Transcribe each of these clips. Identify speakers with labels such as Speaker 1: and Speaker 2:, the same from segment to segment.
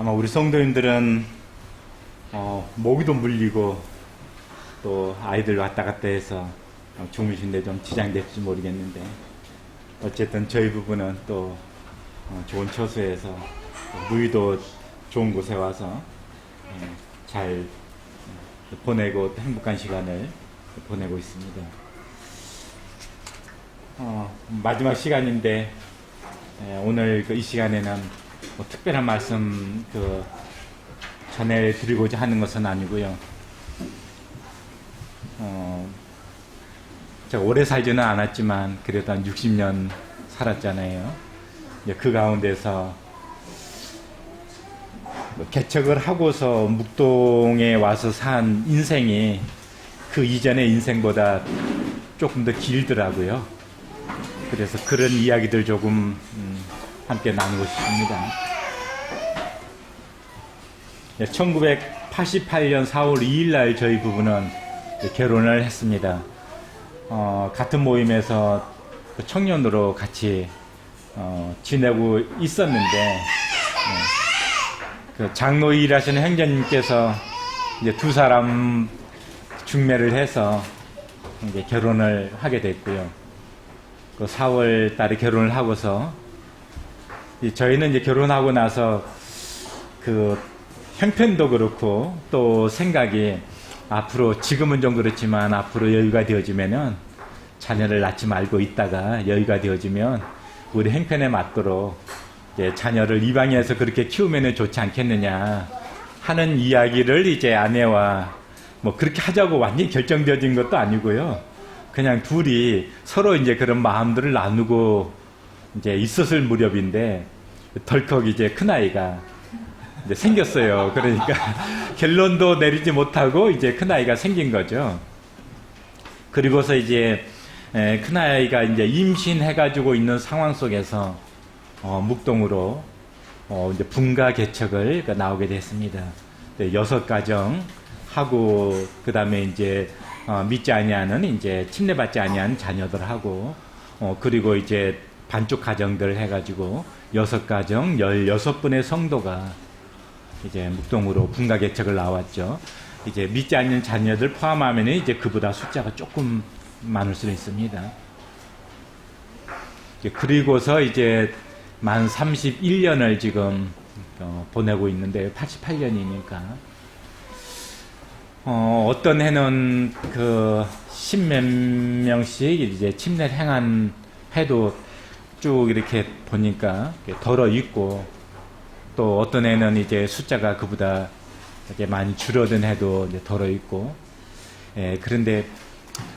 Speaker 1: 아마 우리 성도님들은 모기도 물리고 또 아이들 왔다 갔다 해서 주무신데 좀 지장될지 모르겠는데, 어쨌든 저희 부부는 또 좋은 처소에서 무의도 좋은 곳에 와서 잘 보내고 또 행복한 시간을 보내고 있습니다. 마지막 시간인데 오늘 이 시간에는 뭐 특별한 말씀 전해드리고자 하는 것은 아니고요. 제가 오래 살지는 않았지만 그래도 한 60년 살았잖아요. 그 가운데서 개척을 하고서 묵동에 와서 산 인생이 그 이전의 인생보다 조금 더 길더라고요. 그래서 그런 이야기들 조금 함께 나누고 싶습니다. 1988년 4월 2일 날 저희 부부는 결혼을 했습니다. 같은 모임에서 청년으로 같이 지내고 있었는데, 그 장로 일하시는 행자님께서 이제 두 사람 중매를 해서 이제 결혼을 하게 됐고요. 그 4월 달에 결혼을 하고서 저희는 이제 결혼하고 나서 그 형편도 그렇고 또 생각이 앞으로, 지금은 좀 그렇지만 앞으로 여유가 되어지면은 자녀를 낳지 말고 있다가 여유가 되어지면 우리 형편에 맞도록 이제 자녀를 이방에서 그렇게 키우면은 좋지 않겠느냐 하는 이야기를 이제 아내와 뭐 그렇게 하자고 완전히 결정되어진 것도 아니고요. 그냥 둘이 서로 이제 그런 마음들을 나누고 이제 있었을 무렵인데 덜컥 이제 큰아이가 이제 생겼어요. 그러니까 결론도 내리지 못하고 이제 큰아이가 생긴 거죠. 그리고서 이제 큰아이가 이제 임신해가지고 있는 상황 속에서 묵동으로 이제 분가 개척을 나오게 됐습니다. 6가정 하고, 그 다음에 이제 믿지 아니하는 이제 침례받지 아니한 자녀들하고, 그리고 이제 반쪽 가정들 해가지고 6가정 16분의 성도가 이제 묵동으로 분가 개척을 나왔죠. 이제 믿지 않는 자녀들 포함하면 이제 그보다 숫자가 조금 많을 수는 있습니다. 그리고서 이제 만 31년을 지금 보내고 있는데, 88년이니까 어떤 해는 그 10몇 명씩 이제 침례를 행한 해도 쭉 이렇게 보니까 덜어 있고, 또 어떤 해는 이제 숫자가 그보다 이제 많이 줄어든 해도 이제 덜어 있고, 그런데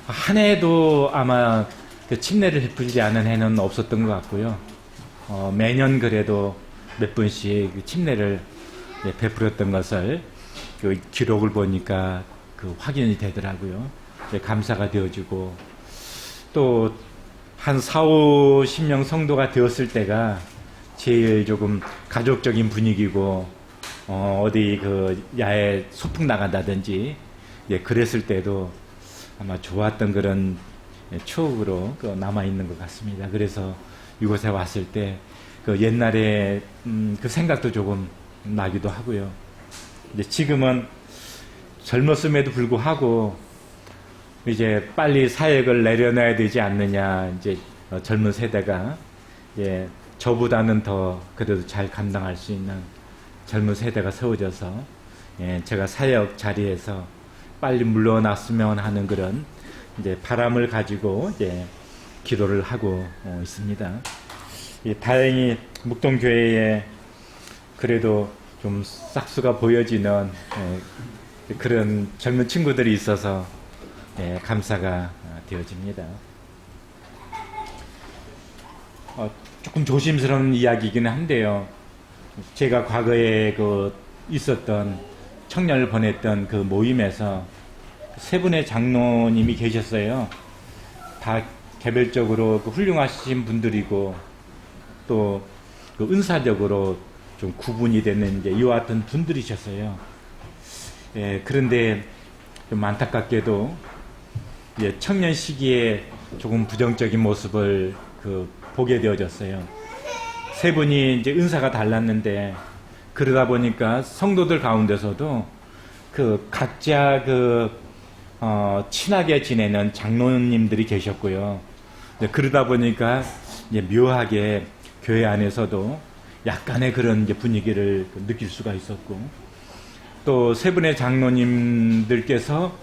Speaker 1: 한 해도 아마 그 침례를 베풀지 않은 해는 없었던 것 같고요. 매년 그래도 몇 분씩 침례를 베풀었던 것을 그 기록을 보니까 그 확인이 되더라고요. 감사가 되어지고, 또 한 4, 50명 성도가 되었을 때가 제일 조금 가족적인 분위기고, 어디 그 야외 소풍 나간다든지 그랬을 때도 아마 좋았던 그런 추억으로 남아있는 것 같습니다. 그래서 이곳에 왔을 때 그 옛날에 그 생각도 조금 나기도 하고요. 이제 지금은 젊었음에도 불구하고 이제 빨리 사역을 내려놔야 되지 않느냐, 이제 젊은 세대가 저보다는 더 그래도 잘 감당할 수 있는 젊은 세대가 세워져서 제가 사역 자리에서 빨리 물러났으면 하는 그런 이제 바람을 가지고 이제 기도를 하고 있습니다. 다행히 묵동교회에 그래도 좀 싹수가 보여지는 그런 젊은 친구들이 있어서 감사가 되어집니다. 조금 조심스러운 이야기이긴 한데요. 제가 과거에 있었던 청년을 보냈던 그 모임에서 세 분의 장로님이 계셨어요. 다 개별적으로 훌륭하신 분들이고, 또 은사적으로 좀 구분이 되는 이제 이와 같은 분들이셨어요. 그런데 좀 안타깝게도 청년 시기에 조금 부정적인 모습을 보게 되어졌어요. 세 분이 이제 은사가 달랐는데 그러다 보니까 성도들 가운데서도 그 각자 친하게 지내는 장로님들이 계셨고요. 그러다 보니까 이제 묘하게 교회 안에서도 약간의 그런 이제 분위기를 느낄 수가 있었고, 또 세 분의 장로님들께서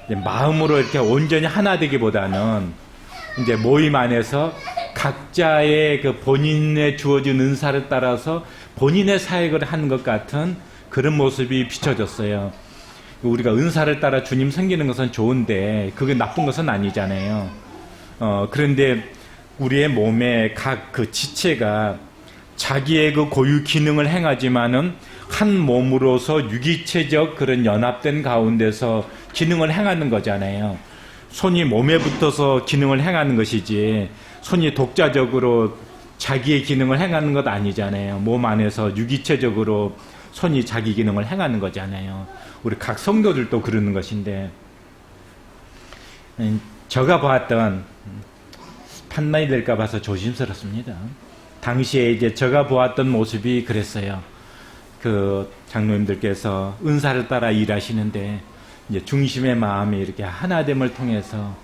Speaker 1: 이제 마음으로 이렇게 온전히 하나 되기보다는 이제 모임 안에서 각자의 그 본인의 주어진 은사를 따라서 본인의 사역을 하는 것 같은 그런 모습이 비춰졌어요. 우리가 은사를 따라 주님 섬기는 것은 좋은데 그게 나쁜 것은 아니잖아요. 그런데 우리의 몸의 각 그 지체가 자기의 그 고유 기능을 행하지만은 한 몸으로서 유기체적 그런 연합된 가운데서 기능을 행하는 거잖아요. 손이 몸에 붙어서 기능을 행하는 것이지 손이 독자적으로 자기의 기능을 행하는 것 아니잖아요. 몸 안에서 유기체적으로 손이 자기 기능을 행하는 거잖아요. 우리 각 성도들도 그러는 것인데, 제가 보았던 판단이 될까 봐서 조심스럽습니다. 당시에 이제 제가 보았던 모습이 그랬어요. 그 장로님들께서 은사를 따라 일하시는데 이제 중심의 마음이 이렇게 하나됨을 통해서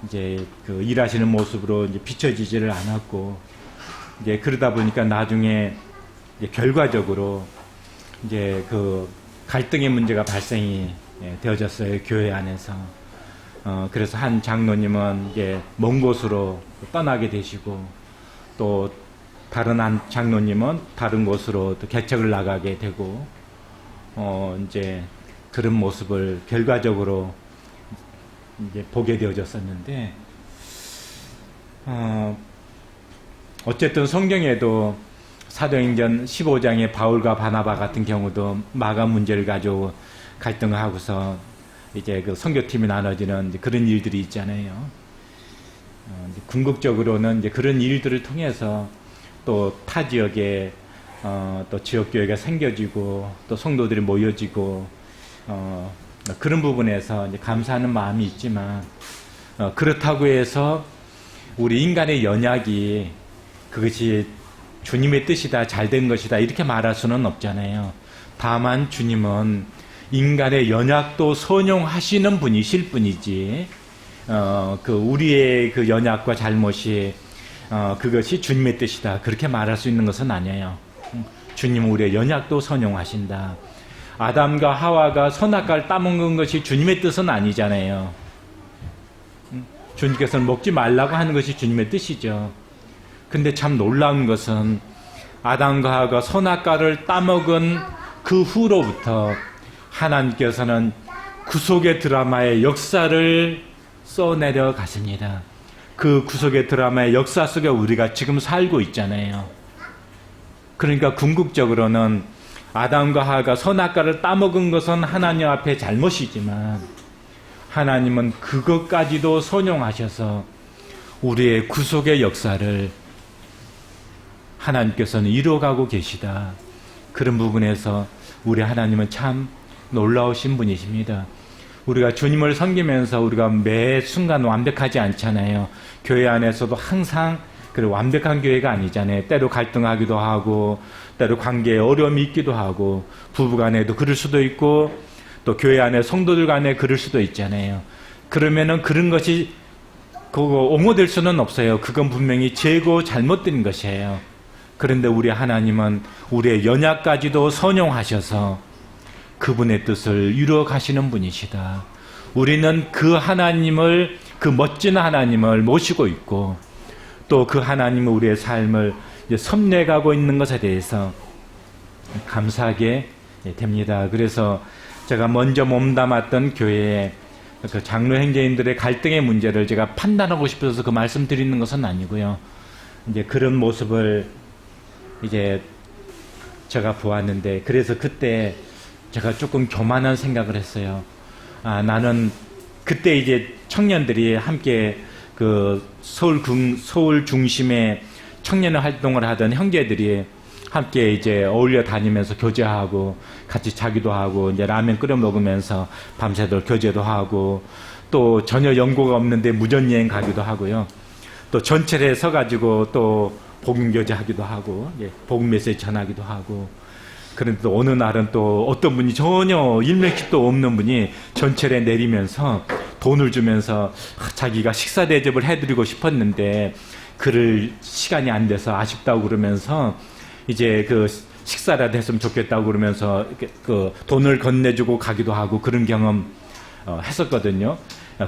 Speaker 1: 이제 그 일하시는 모습으로 이제 비춰지지를 않았고, 이제 그러다 보니까 나중에 이제 결과적으로 이제 그 갈등의 문제가 발생이 되어졌어요, 교회 안에서. 그래서 한 장로님은 이제 먼 곳으로 떠나게 되시고, 또 다른 한 장로님은 다른 곳으로 또 개척을 나가게 되고, 이제 그런 모습을 결과적으로 이제 보게 되어졌었는데, 어쨌든 성경에도 사도행전 15장의 바울과 바나바 같은 경우도 마가 문제를 가지고 갈등을 하고서 이제 그 선교팀이 나눠지는 이제 그런 일들이 있잖아요. 이제 궁극적으로는 이제 그런 일들을 통해서 또 타 지역에 또 지역교회가 생겨지고 또 성도들이 모여지고 그런 부분에서 이제 감사하는 마음이 있지만, 그렇다고 해서 우리 인간의 연약이 그것이 주님의 뜻이다, 잘된 것이다 이렇게 말할 수는 없잖아요. 다만 주님은 인간의 연약도 선용하시는 분이실 뿐이지, 그 우리의 그 연약과 잘못이 그것이 주님의 뜻이다 그렇게 말할 수 있는 것은 아니에요. 주님은 우리의 연약도 선용하신다. 아담과 하와가 선악과를 따먹은 것이 주님의 뜻은 아니잖아요. 주님께서는 먹지 말라고 하는 것이 주님의 뜻이죠. 근데 참 놀라운 것은 아담과 하와가 선악과를 따먹은 그 후로부터 하나님께서는 구속의 드라마의 역사를 써내려 가십니다. 그 구속의 드라마의 역사 속에 우리가 지금 살고 있잖아요. 그러니까 궁극적으로는 아담과 하와가 선악과를 따먹은 것은 하나님 앞에 잘못이지만 하나님은 그것까지도 선용하셔서 우리의 구속의 역사를 하나님께서는 이루어가고 계시다. 그런 부분에서 우리 하나님은 참 놀라우신 분이십니다. 우리가 주님을 섬기면서 우리가 매 순간 완벽하지 않잖아요. 교회 안에서도 항상 그 완벽한 교회가 아니잖아요. 때로 갈등하기도 하고 때로 관계에 어려움이 있기도 하고 부부간에도 그럴 수도 있고 또 교회 안에 성도들 간에 그럴 수도 있잖아요. 그러면은 그런 것이 그거 옹호될 수는 없어요. 그건 분명히 죄고 잘못된 것이에요. 그런데 우리 하나님은 우리의 연약까지도 선용하셔서 그분의 뜻을 이루어 가시는 분이시다. 우리는 그 하나님을, 그 멋진 하나님을 모시고 있고 또 그 하나님은 우리의 삶을 섭내가고 있는 것에 대해서 감사하게 됩니다. 그래서 제가 먼저 몸담았던 교회의 그 장로 행제인들의 갈등의 문제를 제가 판단하고 싶어서 그 말씀 드리는 것은 아니고요. 이제 그런 모습을 이제 제가 보았는데, 그래서 그때 제가 조금 교만한 생각을 했어요. 나는 그때 이제 청년들이 함께 그 서울 중심의 청년 활동을 하던 형제들이 함께 이제 어울려 다니면서 교제하고 같이 자기도 하고 이제 라면 끓여 먹으면서 밤새도록 교제도 하고 또 전혀 연고가 없는데 무전여행 가기도 하고요. 또 전철에 서가지고 또 복음 교제하기도 하고 복음 메시지 전하기도 하고 그런데 또 어느 날은 또 어떤 분이 전혀 일면식도 없는 분이 전철에 내리면서 돈을 주면서 자기가 식사 대접을 해드리고 싶었는데 그럴 시간이 안 돼서 아쉽다고 그러면서 이제 그 식사라도 했으면 좋겠다고 그러면서 그 돈을 건네주고 가기도 하고 그런 경험 했었거든요.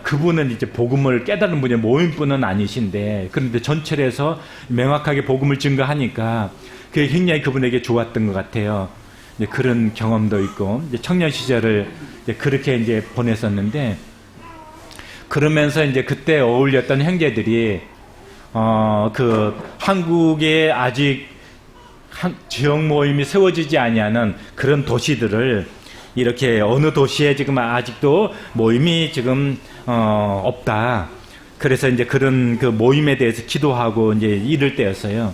Speaker 1: 그분은 이제 복음을 깨달은 분이 모임분은 아니신데 그런데 전철에서 명확하게 복음을 증거하니까 그게 굉장히 그분에게 좋았던 것 같아요. 이제 그런 경험도 있고 이제 청년 시절을 이제 그렇게 이제 보냈었는데 그러면서 이제 그때 어울렸던 형제들이 그 한국에 아직 지역 모임이 세워지지 아니하는 그런 도시들을 이렇게 어느 도시에 지금 아직도 모임이 지금 없다. 그래서 이제 그런 그 모임에 대해서 기도하고 이제 이럴 때였어요.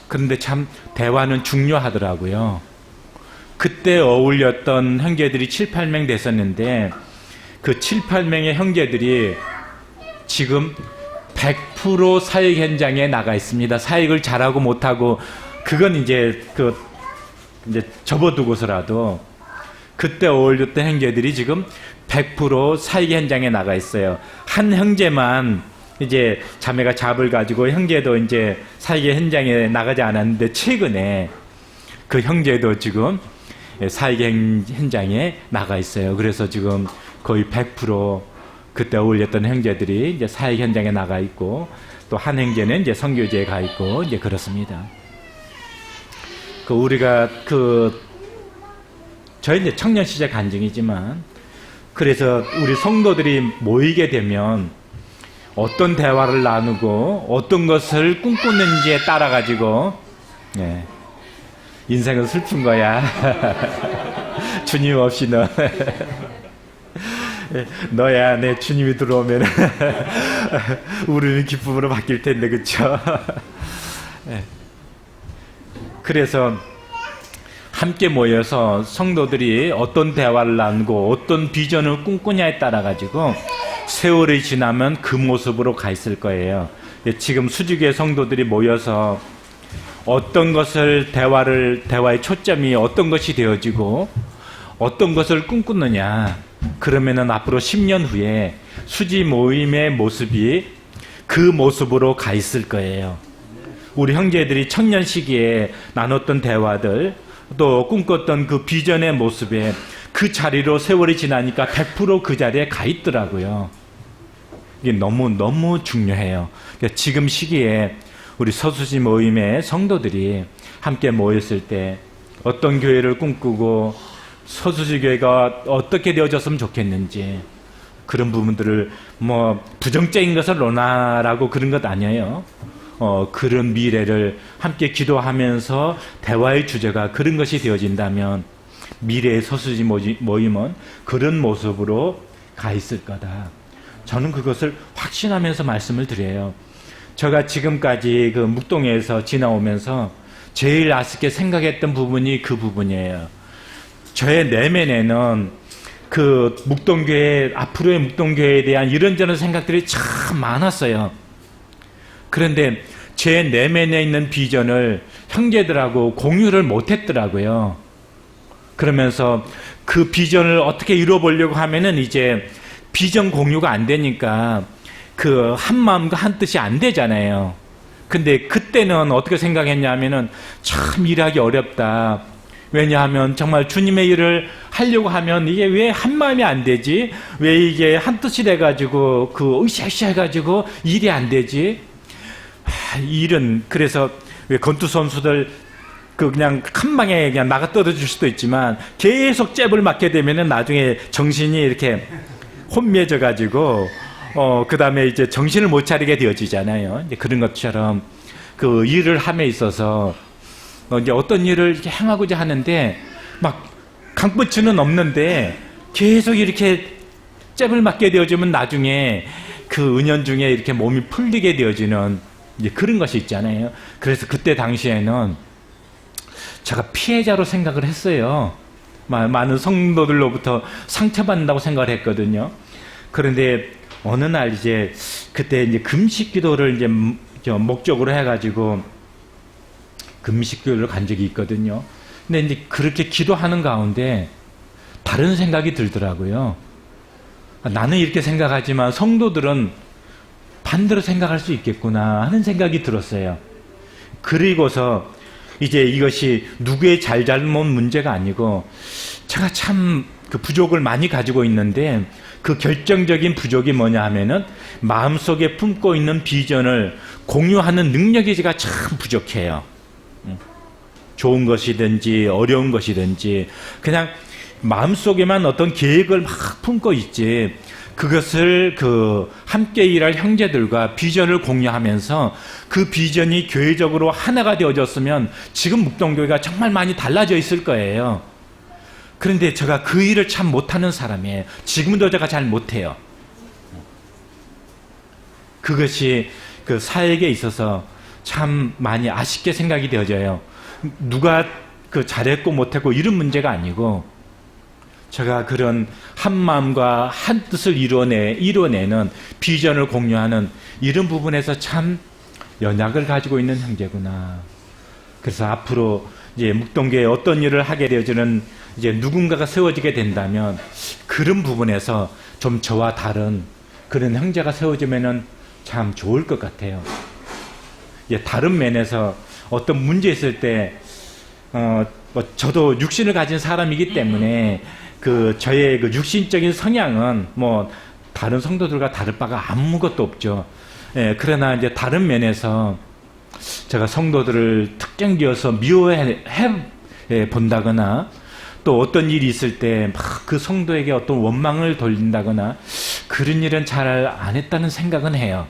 Speaker 1: 그런데 참 대화는 중요하더라고요. 그때 어울렸던 형제들이 7, 8명 됐었는데 그 7, 8명의 형제들이 지금 100% 사역 현장에 나가 있습니다. 사역을 잘하고 못하고 그건 이제 이제 접어두고서라도 그때 어울렸던 형제들이 지금 100% 사역 현장에 나가 있어요. 한 형제만 이제 자매가 잡을 가지고 형제도 이제 사역 현장에 나가지 않았는데 최근에 그 형제도 지금 사역 현장에 나가 있어요. 그래서 지금 거의 100% 그때 어울렸던 형제들이 이제 사역 현장에 나가 있고 또 한 형제는 이제 선교지에 가 있고 이제 그렇습니다. 우리가 저희 이제 청년 시절 간증이지만 그래서 우리 성도들이 모이게 되면 어떤 대화를 나누고 어떤 것을 꿈꾸는지에 따라 가지고 인생은 슬픈 거야. 주님 없이 너야 내 주님이 들어오면 우리는 기쁨으로 바뀔 텐데 그쵸? 그래서 함께 모여서 성도들이 어떤 대화를 나누고 어떤 비전을 꿈꾸냐에 따라 가지고 세월이 지나면 그 모습으로 가 있을 거예요. 지금 수직의 성도들이 모여서 어떤 것을 대화의 초점이 어떤 것이 되어지고 어떤 것을 꿈꾸느냐, 그러면은 앞으로 10년 후에 수지 모임의 모습이 그 모습으로 가 있을 거예요. 우리 형제들이 청년 시기에 나눴던 대화들 또 꿈꿨던 그 비전의 모습에 그 자리로 세월이 지나니까 100% 그 자리에 가 있더라고요. 이게 너무 중요해요. 그러니까 지금 시기에 우리 서수지 모임의 성도들이 함께 모였을 때 어떤 교회를 꿈꾸고 서수지 교회가 어떻게 되어졌으면 좋겠는지 그런 부분들을 부정적인 것을 논하라고 그런 것 아니에요. 그런 미래를 함께 기도하면서 대화의 주제가 그런 것이 되어진다면 미래의 서수지 모임은 그런 모습으로 가 있을 거다. 저는 그것을 확신하면서 말씀을 드려요. 제가 지금까지 그 묵동에서 지나오면서 제일 아쉽게 생각했던 부분이 그 부분이에요. 저의 내면에는 그 묵동교회, 앞으로의 묵동교회에 대한 이런저런 생각들이 참 많았어요. 그런데 제 내면에 있는 비전을 형제들하고 공유를 못했더라고요. 그러면서 그 비전을 어떻게 이루어보려고 하면은 이제 비전 공유가 안 되니까 그 한 마음과 한 뜻이 안 되잖아요. 근데 그때는 어떻게 생각했냐면은 참 일하기 어렵다. 왜냐하면 정말 주님의 일을 하려고 하면 이게 왜 한 마음이 안 되지? 왜 이게 한 뜻이 돼가지고 그 으쌰으쌰 해가지고 일이 안 되지? 일은 그래서 왜 권투 선수들 그냥 한 방에 그냥 나가 떨어질 수도 있지만 계속 잽을 맞게 되면은 나중에 정신이 이렇게 혼미해져 가지고 그 다음에 이제 정신을 못 차리게 되어지잖아요. 이제 그런 것처럼 그 일을 함에 있어서 이제 어떤 일을 이렇게 행하고자 하는데 막 강부츠는 없는데 계속 이렇게 잽을 맞게 되어지면 나중에 그 은연중에 이렇게 몸이 풀리게 되어지는 이제 그런 것이 있잖아요. 그래서 그때 당시에는 제가 피해자로 생각을 했어요. 많은 성도들로부터 상처받는다고 생각을 했거든요. 그런데 어느 날 이제 그때 이제 금식 기도를 이제 목적으로 해가지고 금식 기도를 간 적이 있거든요. 근데 이제 그렇게 기도하는 가운데 다른 생각이 들더라고요. 나는 이렇게 생각하지만 성도들은 반대로 생각할 수 있겠구나 하는 생각이 들었어요. 그리고서 이제 이것이 누구의 잘잘못 문제가 아니고 제가 참 그 부족을 많이 가지고 있는데 그 결정적인 부족이 뭐냐 하면은 마음속에 품고 있는 비전을 공유하는 능력이 제가 참 부족해요. 좋은 것이든지 어려운 것이든지 그냥 마음속에만 어떤 계획을 막 품고 있지 그것을 그 함께 일할 형제들과 비전을 공유하면서 그 비전이 교회적으로 하나가 되어졌으면 지금 묵동교회가 정말 많이 달라져 있을 거예요. 그런데 제가 그 일을 참 못하는 사람이에요. 지금도 제가 잘 못해요. 그것이 그 사역에 있어서 참 많이 아쉽게 생각이 되어져요. 누가 그 잘했고 못했고 이런 문제가 아니고 제가 그런 한 마음과 한 뜻을 이뤄내는 비전을 공유하는 이런 부분에서 참 연약을 가지고 있는 형제구나. 그래서 앞으로 이제 묵동교회에 어떤 일을 하게 되어지는 이제 누군가가 세워지게 된다면 그런 부분에서 좀 저와 다른 그런 형제가 세워지면은 참 좋을 것 같아요. 이제 다른 면에서 어떤 문제 있을 때 저도 육신을 가진 사람이기 때문에 그 저의 그 육신적인 성향은 뭐 다른 성도들과 다를 바가 아무것도 없죠. 예, 그러나 이제 다른 면에서 제가 성도들을 특정지어서 미워해 본다거나 또 어떤 일이 있을 때 막 그 성도에게 어떤 원망을 돌린다거나 그런 일은 잘 안 했다는 생각은 해요.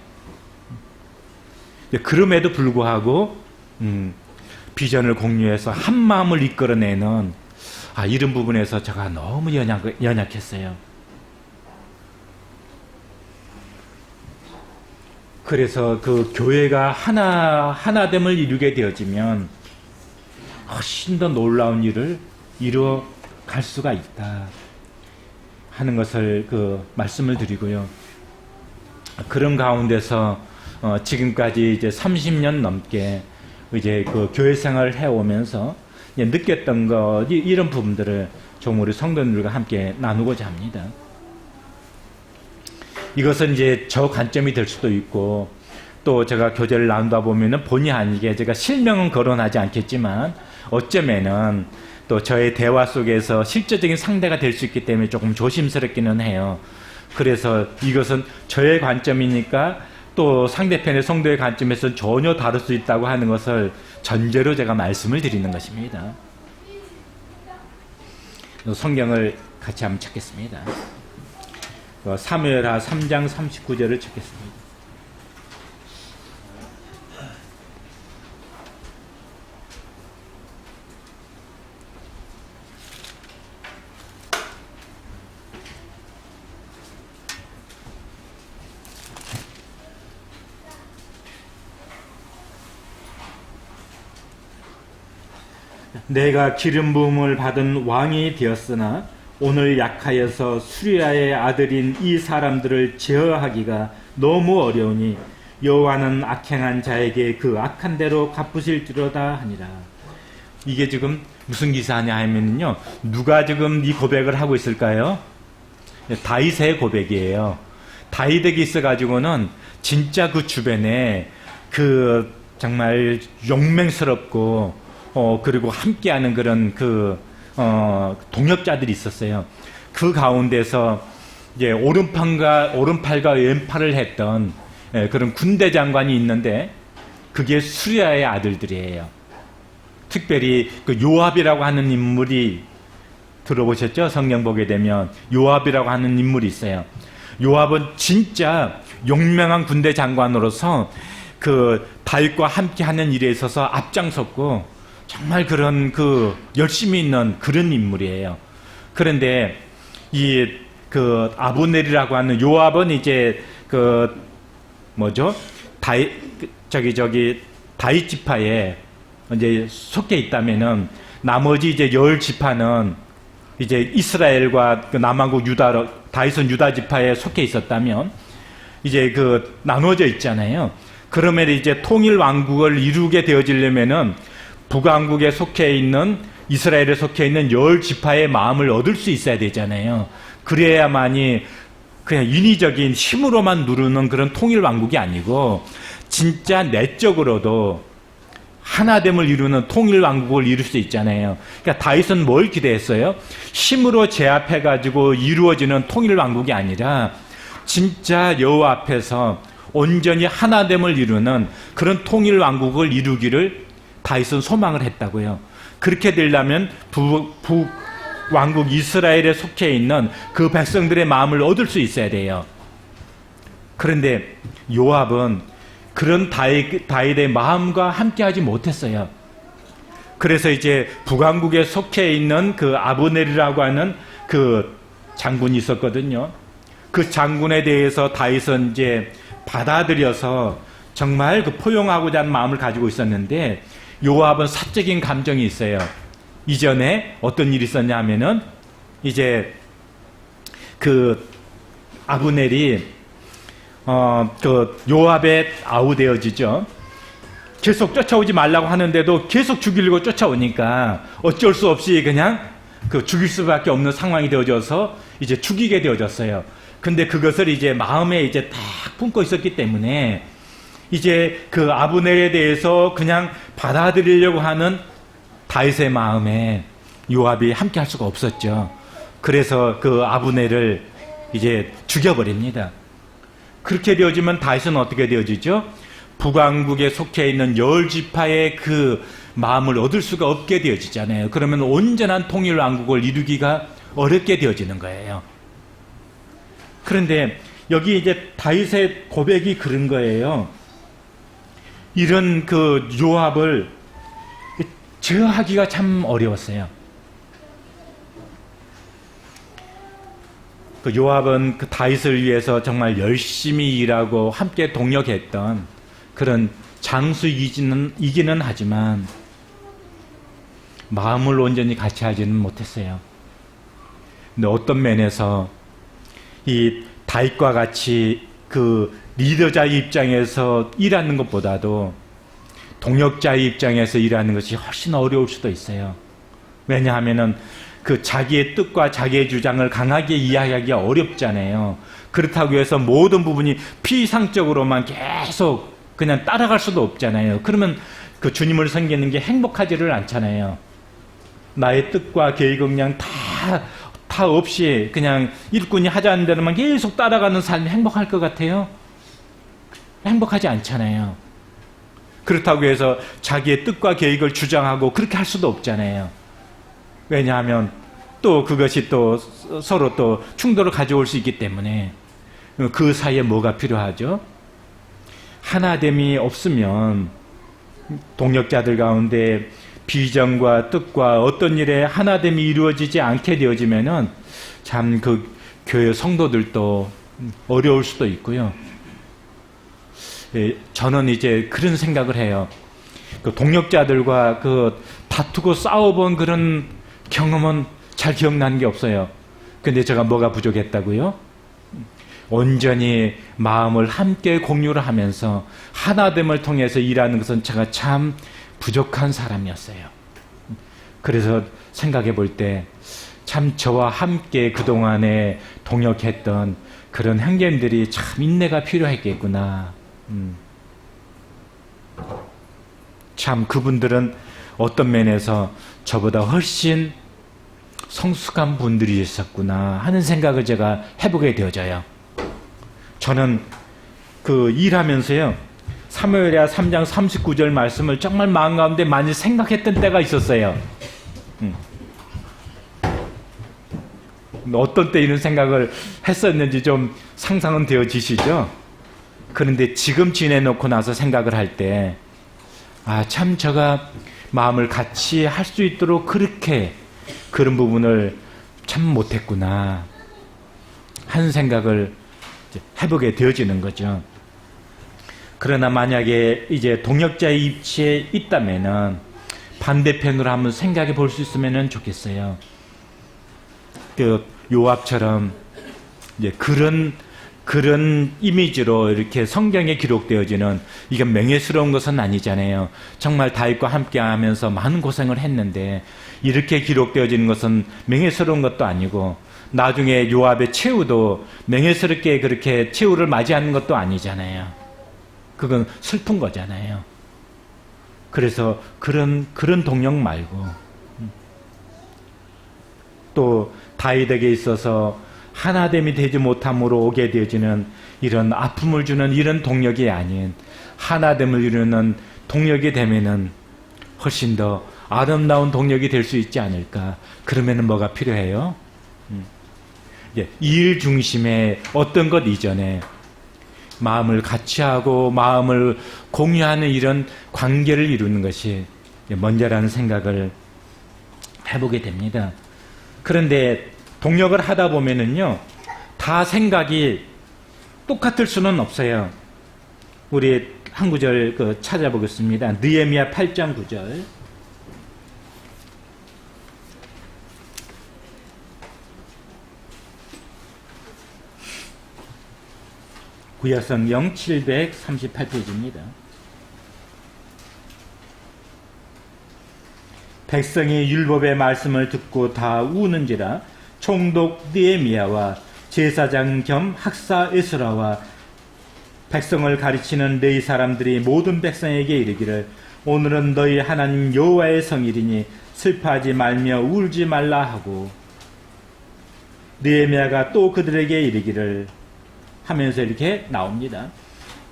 Speaker 1: 그럼에도 불구하고 비전을 공유해서 한 마음을 이끌어내는 이런 부분에서 제가 너무 연약했어요. 그래서 그 교회가 하나됨을 이루게 되어지면 훨씬 더 놀라운 일을 이루어갈 수가 있다 하는 것을 그 말씀을 드리고요. 그런 가운데서 지금까지 이제 30년 넘게 이제 그 교회 생활을 해오면서 느꼈던 것 이런 부분들을 좀 우리 성도님들과 함께 나누고자 합니다. 이것은 이제 저 관점이 될 수도 있고 또 제가 교제를 나누다 보면은 본의 아니게 제가 실명은 거론하지 않겠지만 어쩌면은 또 저의 대화 속에서 실제적인 상대가 될 수 있기 때문에 조금 조심스럽기는 해요. 그래서 이것은 저의 관점이니까 또 상대편의 성도의 관점에서 전혀 다를 수 있다고 하는 것을 전제로 제가 말씀을 드리는 것입니다. 성경을 같이 한번 찾겠습니다. 사무엘하 3장 39절을 찾겠습니다. 내가 기름 부음을 받은 왕이 되었으나 오늘 약하여서 수리아의 아들인 이 사람들을 제어하기가 너무 어려우니 여호와는 악행한 자에게 그 악한 대로 갚으실지로다 하니라. 이게 지금 무슨 기사냐 하면요, 누가 지금 이 고백을 하고 있을까요? 다윗의 고백이에요. 다윗에게 있어가지고는 진짜 그 주변에 그 정말 용맹스럽고 그리고 함께하는 그런 동역자들이 있었어요. 그 가운데서 이제 오른팔과 왼팔을 했던 그런 군대 장관이 있는데 그게 수리아의 아들들이에요. 특별히 그 요압이라고 하는 인물이 들어보셨죠? 성경 보게 되면 요압이라고 하는 인물이 있어요. 요압은 진짜 용맹한 군대 장관으로서 그 다윗과 함께하는 일에 있어서 앞장섰고 정말 그런 그 열심히 있는 그런 인물이에요. 그런데 이 그 아브넬이라고 하는 요압은 이제 그 뭐죠? 다윗 지파에 이제 속해 있다면은 나머지 이제 10지파는 이제 이스라엘과 그 남왕국 다윗은 유다 지파에 속해 있었다면 이제 그 나눠져 있잖아요. 그러면 이제 통일 왕국을 이루게 되어지려면은 북왕국에 속해 있는 이스라엘에 속해 있는 10지파의 마음을 얻을 수 있어야 되잖아요. 그래야만이 그냥 인위적인 힘으로만 누르는 그런 통일 왕국이 아니고 진짜 내적으로도 하나됨을 이루는 통일 왕국을 이룰 수 있잖아요. 그러니까 다윗은 뭘 기대했어요? 힘으로 제압해가지고 이루어지는 통일 왕국이 아니라 진짜 여호와 앞에서 온전히 하나됨을 이루는 그런 통일 왕국을 이루기를 다윗은 소망을 했다고요. 그렇게 되려면 북왕국 이스라엘에 속해 있는 그 백성들의 마음을 얻을 수 있어야 돼요. 그런데 요압은 그런 다윗의 마음과 함께하지 못했어요. 그래서 이제 북왕국에 속해 있는 그 아브넬이라고 하는 그 장군이 있었거든요. 그 장군에 대해서 다윗은 이제 받아들여서 정말 그 포용하고자 하는 마음을 가지고 있었는데 요압은 사적인 감정이 있어요. 이전에 어떤 일이 있었냐 하면은 이제 그 아브넬이 그 요압에 아우되어지죠. 계속 쫓아오지 말라고 하는데도 계속 죽이려고 쫓아오니까 어쩔 수 없이 그냥 그 죽일 수밖에 없는 상황이 되어져서 이제 죽이게 되어졌어요. 근데 그것을 이제 마음에 이제 딱 품고 있었기 때문에 이제 그 아브넬에 대해서 그냥 받아들이려고 하는 다윗의 마음에 요압이 함께 할 수가 없었죠. 그래서 그 아브넬을 이제 죽여버립니다. 그렇게 되어지면 다윗은 어떻게 되어지죠? 북왕국에 속해 있는 10지파의 그 마음을 얻을 수가 없게 되어지잖아요. 그러면 온전한 통일 왕국을 이루기가 어렵게 되어지는 거예요. 그런데 여기 이제 다윗의 고백이 그런 거예요. 이런 그 요압을 제어하기가 참 어려웠어요. 그 요압은 그 다윗을 위해서 정말 열심히 일하고 함께 동역했던 그런 장수이기는 하지만 마음을 온전히 같이 하지는 못했어요. 근데 어떤 면에서 이 다윗과 같이 그 리더자의 입장에서 일하는 것보다도 동역자의 입장에서 일하는 것이 훨씬 어려울 수도 있어요. 왜냐하면은 그 자기의 뜻과 자기의 주장을 강하게 이야기하기가 어렵잖아요. 그렇다고 해서 모든 부분이 피상적으로만 계속 그냥 따라갈 수도 없잖아요. 그러면 그 주님을 섬기는 게 행복하지를 않잖아요. 나의 뜻과 계획은 그냥 다 없이 그냥 일꾼이 하자는 대로만 계속 따라가는 삶이 행복할 것 같아요? 행복하지 않잖아요. 그렇다고 해서 자기의 뜻과 계획을 주장하고 그렇게 할 수도 없잖아요. 왜냐하면 또 그것이 또 서로 또 충돌을 가져올 수 있기 때문에 그 사이에 뭐가 필요하죠? 하나됨이 없으면 동역자들 가운데 비전과 뜻과 어떤 일에 하나됨이 이루어지지 않게 되어지면은 참 그 교회 성도들도 어려울 수도 있고요. 저는 이제 그런 생각을 해요. 그 동역자들과 그 다투고 싸워본 그런 경험은 잘 기억나는 게 없어요. 근데 제가 뭐가 부족했다고요? 온전히 마음을 함께 공유를 하면서 하나됨을 통해서 일하는 것은 제가 참 부족한 사람이었어요. 그래서 생각해 볼 때 참 저와 함께 그동안에 동역했던 그런 형제님들이 참 인내가 필요했겠구나. 참 그분들은 어떤 면에서 저보다 훨씬 성숙한 분들이 있었구나 하는 생각을 제가 해보게 되어져요. 저는 그 일하면서요, 사무엘하 3장 39절 말씀을 정말 마음 가운데 많이 생각했던 때가 있었어요. 어떤 때 이런 생각을 했었는지 좀 상상은 되어지시죠? 그런데 지금 지내놓고 나서 생각을 할 때, 참 제가 마음을 같이 할 수 있도록 그렇게 그런 부분을 참 못했구나 하는 생각을 해보게 되어지는 거죠. 그러나 만약에 이제 동역자의 입지에 있다면은 반대편으로 한번 생각해 볼 수 있으면 좋겠어요. 그 요압처럼 이제 그런 그런 이미지로 이렇게 성경에 기록되어지는 이게 명예스러운 것은 아니잖아요. 정말 다윗과 함께 하면서 많은 고생을 했는데 이렇게 기록되어지는 것은 명예스러운 것도 아니고 나중에 요압의 최후도 명예스럽게 그렇게 최후를 맞이하는 것도 아니잖아요. 그건 슬픈 거잖아요. 그래서 그런 동력 말고 또 다윗에게 있어서 하나됨이 되지 못함으로 오게 되어지는 이런 아픔을 주는 이런 동력이 아닌 하나됨을 이루는 동력이 되면은 훨씬 더 아름다운 동력이 될 수 있지 않을까. 그러면은 뭐가 필요해요? 일 중심의 어떤 것 이전에 마음을 같이 하고 마음을 공유하는 이런 관계를 이루는 것이 먼저라는 생각을 해보게 됩니다. 그런데 동력을 하다 보면은요, 다 생각이 똑같을 수는 없어요. 우리 한 구절 찾아보겠습니다. 느헤미야 8장 9절. 구약성경 738페이지입니다. 백성이 율법의 말씀을 듣고 다 우는지라 총독 느헤미야와 제사장 겸 학사 에스라와 백성을 가르치는 레위 사람들이 모든 백성에게 이르기를 오늘은 너희 하나님 여호와의 성일이니 슬퍼하지 말며 울지 말라 하고 느헤미야가 또 그들에게 이르기를 하면서 이렇게 나옵니다.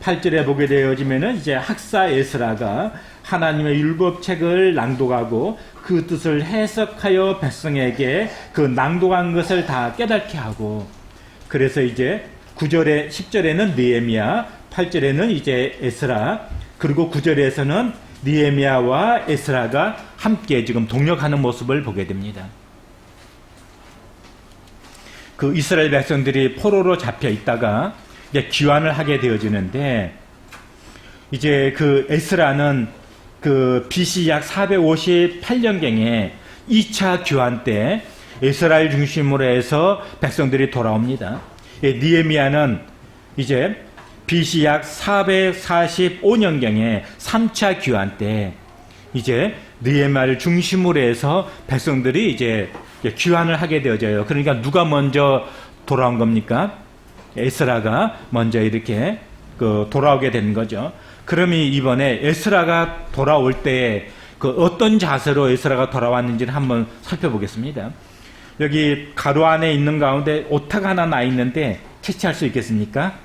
Speaker 1: 8절에 보게 되어지면은 이제 학사 에스라가 하나님의 율법책을 낭독하고 그 뜻을 해석하여 백성에게 그 낭독한 것을 다 깨닫게 하고 그래서 이제 9절에 10절에는 느헤미야, 8절에는 이제 에스라, 그리고 9절에서는 느헤미야와 에스라가 함께 지금 동력하는 모습을 보게 됩니다. 그 이스라엘 백성들이 포로로 잡혀 있다가 이제 귀환을 하게 되어지는데 이제 그 에스라는 그 BC 약 458년경에 2차 귀환 때 이스라엘 중심으로 해서 백성들이 돌아옵니다. 느헤미야는 이제 BC 약 445년경에 3차 귀환 때 이제 느헤미야를 중심으로 해서 백성들이 이제 귀환을 하게 되어져요. 그러니까 누가 먼저 돌아온 겁니까? 에스라가 먼저 이렇게 돌아오게 된 거죠. 그러면 이번에 에스라가 돌아올 때 그 어떤 자세로 에스라가 돌아왔는지를 한번 살펴보겠습니다. 여기 가로 안에 있는 가운데 오타가 하나 나 있는데 캐치할 수 있겠습니까?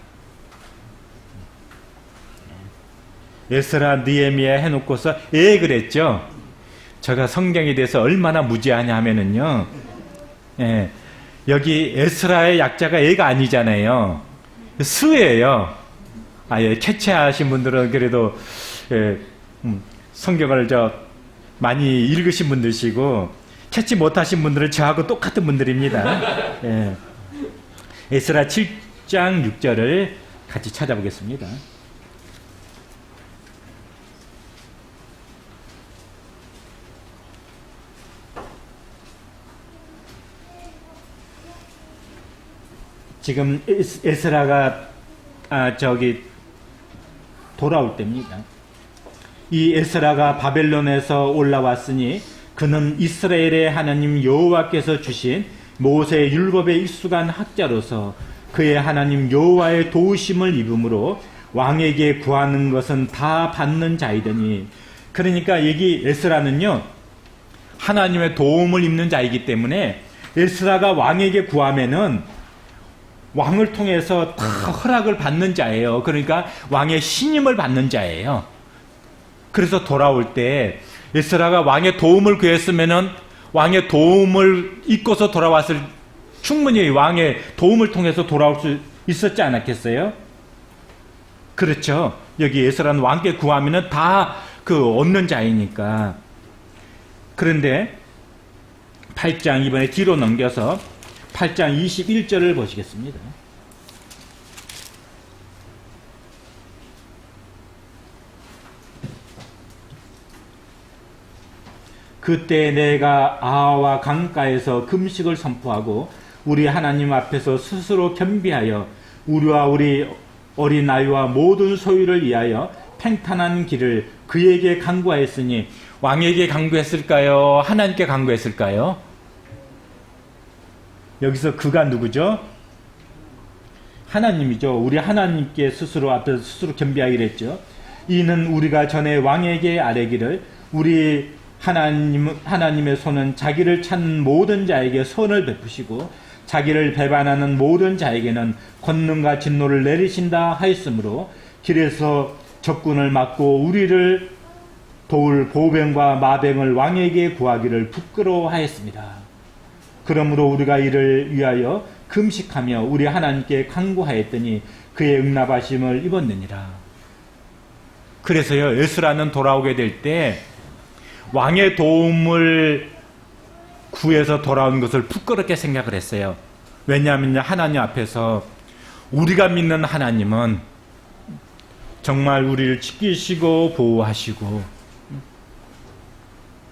Speaker 1: 에스라 느헤미야 해놓고서 그랬죠. 제가 성경에 대해서 얼마나 무지하냐 하면은요, 여기 에스라의 약자가 애가 아니잖아요. 스예요. 캐치하신 분들은 그래도 성경을 많이 읽으신 분들이시고 캐치 못하신 분들은 저하고 똑같은 분들입니다. 에스라 7장 6절을 같이 찾아보겠습니다. 지금 에스라가 돌아올 때입니다. 이 에스라가 바벨론에서 올라왔으니 그는 이스라엘의 하나님 여호와께서 주신 모세의 율법에 익숙한 학자로서 그의 하나님 여호와의 도우심을 입음으로 왕에게 구하는 것은 다 받는 자이더니, 그러니까 여기 에스라는요 하나님의 도움을 입는 자이기 때문에 에스라가 왕에게 구하면은 왕을 통해서 다 허락을 받는 자예요. 그러니까 왕의 신임을 받는 자예요. 그래서 돌아올 때 에스라가 왕의 도움을 구했으면은 왕의 도움을 잊고서 돌아왔을, 충분히 왕의 도움을 통해서 돌아올 수 있었지 않았겠어요? 그렇죠. 여기 에스라는 왕께 구하면은 다 얻는 자이니까. 그런데 8장 이번에 뒤로 넘겨서 8장 21절을 보시겠습니다. 그때 내가 아하와 강가에서 금식을 선포하고 우리 하나님 앞에서 스스로 겸비하여 우리와 우리 어린 아이와 모든 소유를 위하여 팽탄한 길을 그에게 강구하였으니, 왕에게 강구했을까요? 하나님께 강구했을까요? 여기서 그가 누구죠? 하나님이죠. 우리 하나님께 스스로 앞에서 스스로 겸비하기로 했죠. 이는 우리가 전에 왕에게 아뢰기를, 우리 하나님의 손은 자기를 찾는 모든 자에게 선을 베푸시고 자기를 배반하는 모든 자에게는 권능과 진노를 내리신다 하였으므로, 길에서 적군을 막고 우리를 도울 보병과 마병을 왕에게 구하기를 부끄러워하였습니다. 그러므로 우리가 이를 위하여 금식하며 우리 하나님께 간구하였더니 그의 응답하심을 입었느니라. 그래서요, 에스라는 돌아오게 될 때 왕의 도움을 구해서 돌아온 것을 부끄럽게 생각을 했어요. 왜냐하면 하나님 앞에서 우리가 믿는 하나님은 정말 우리를 지키시고 보호하시고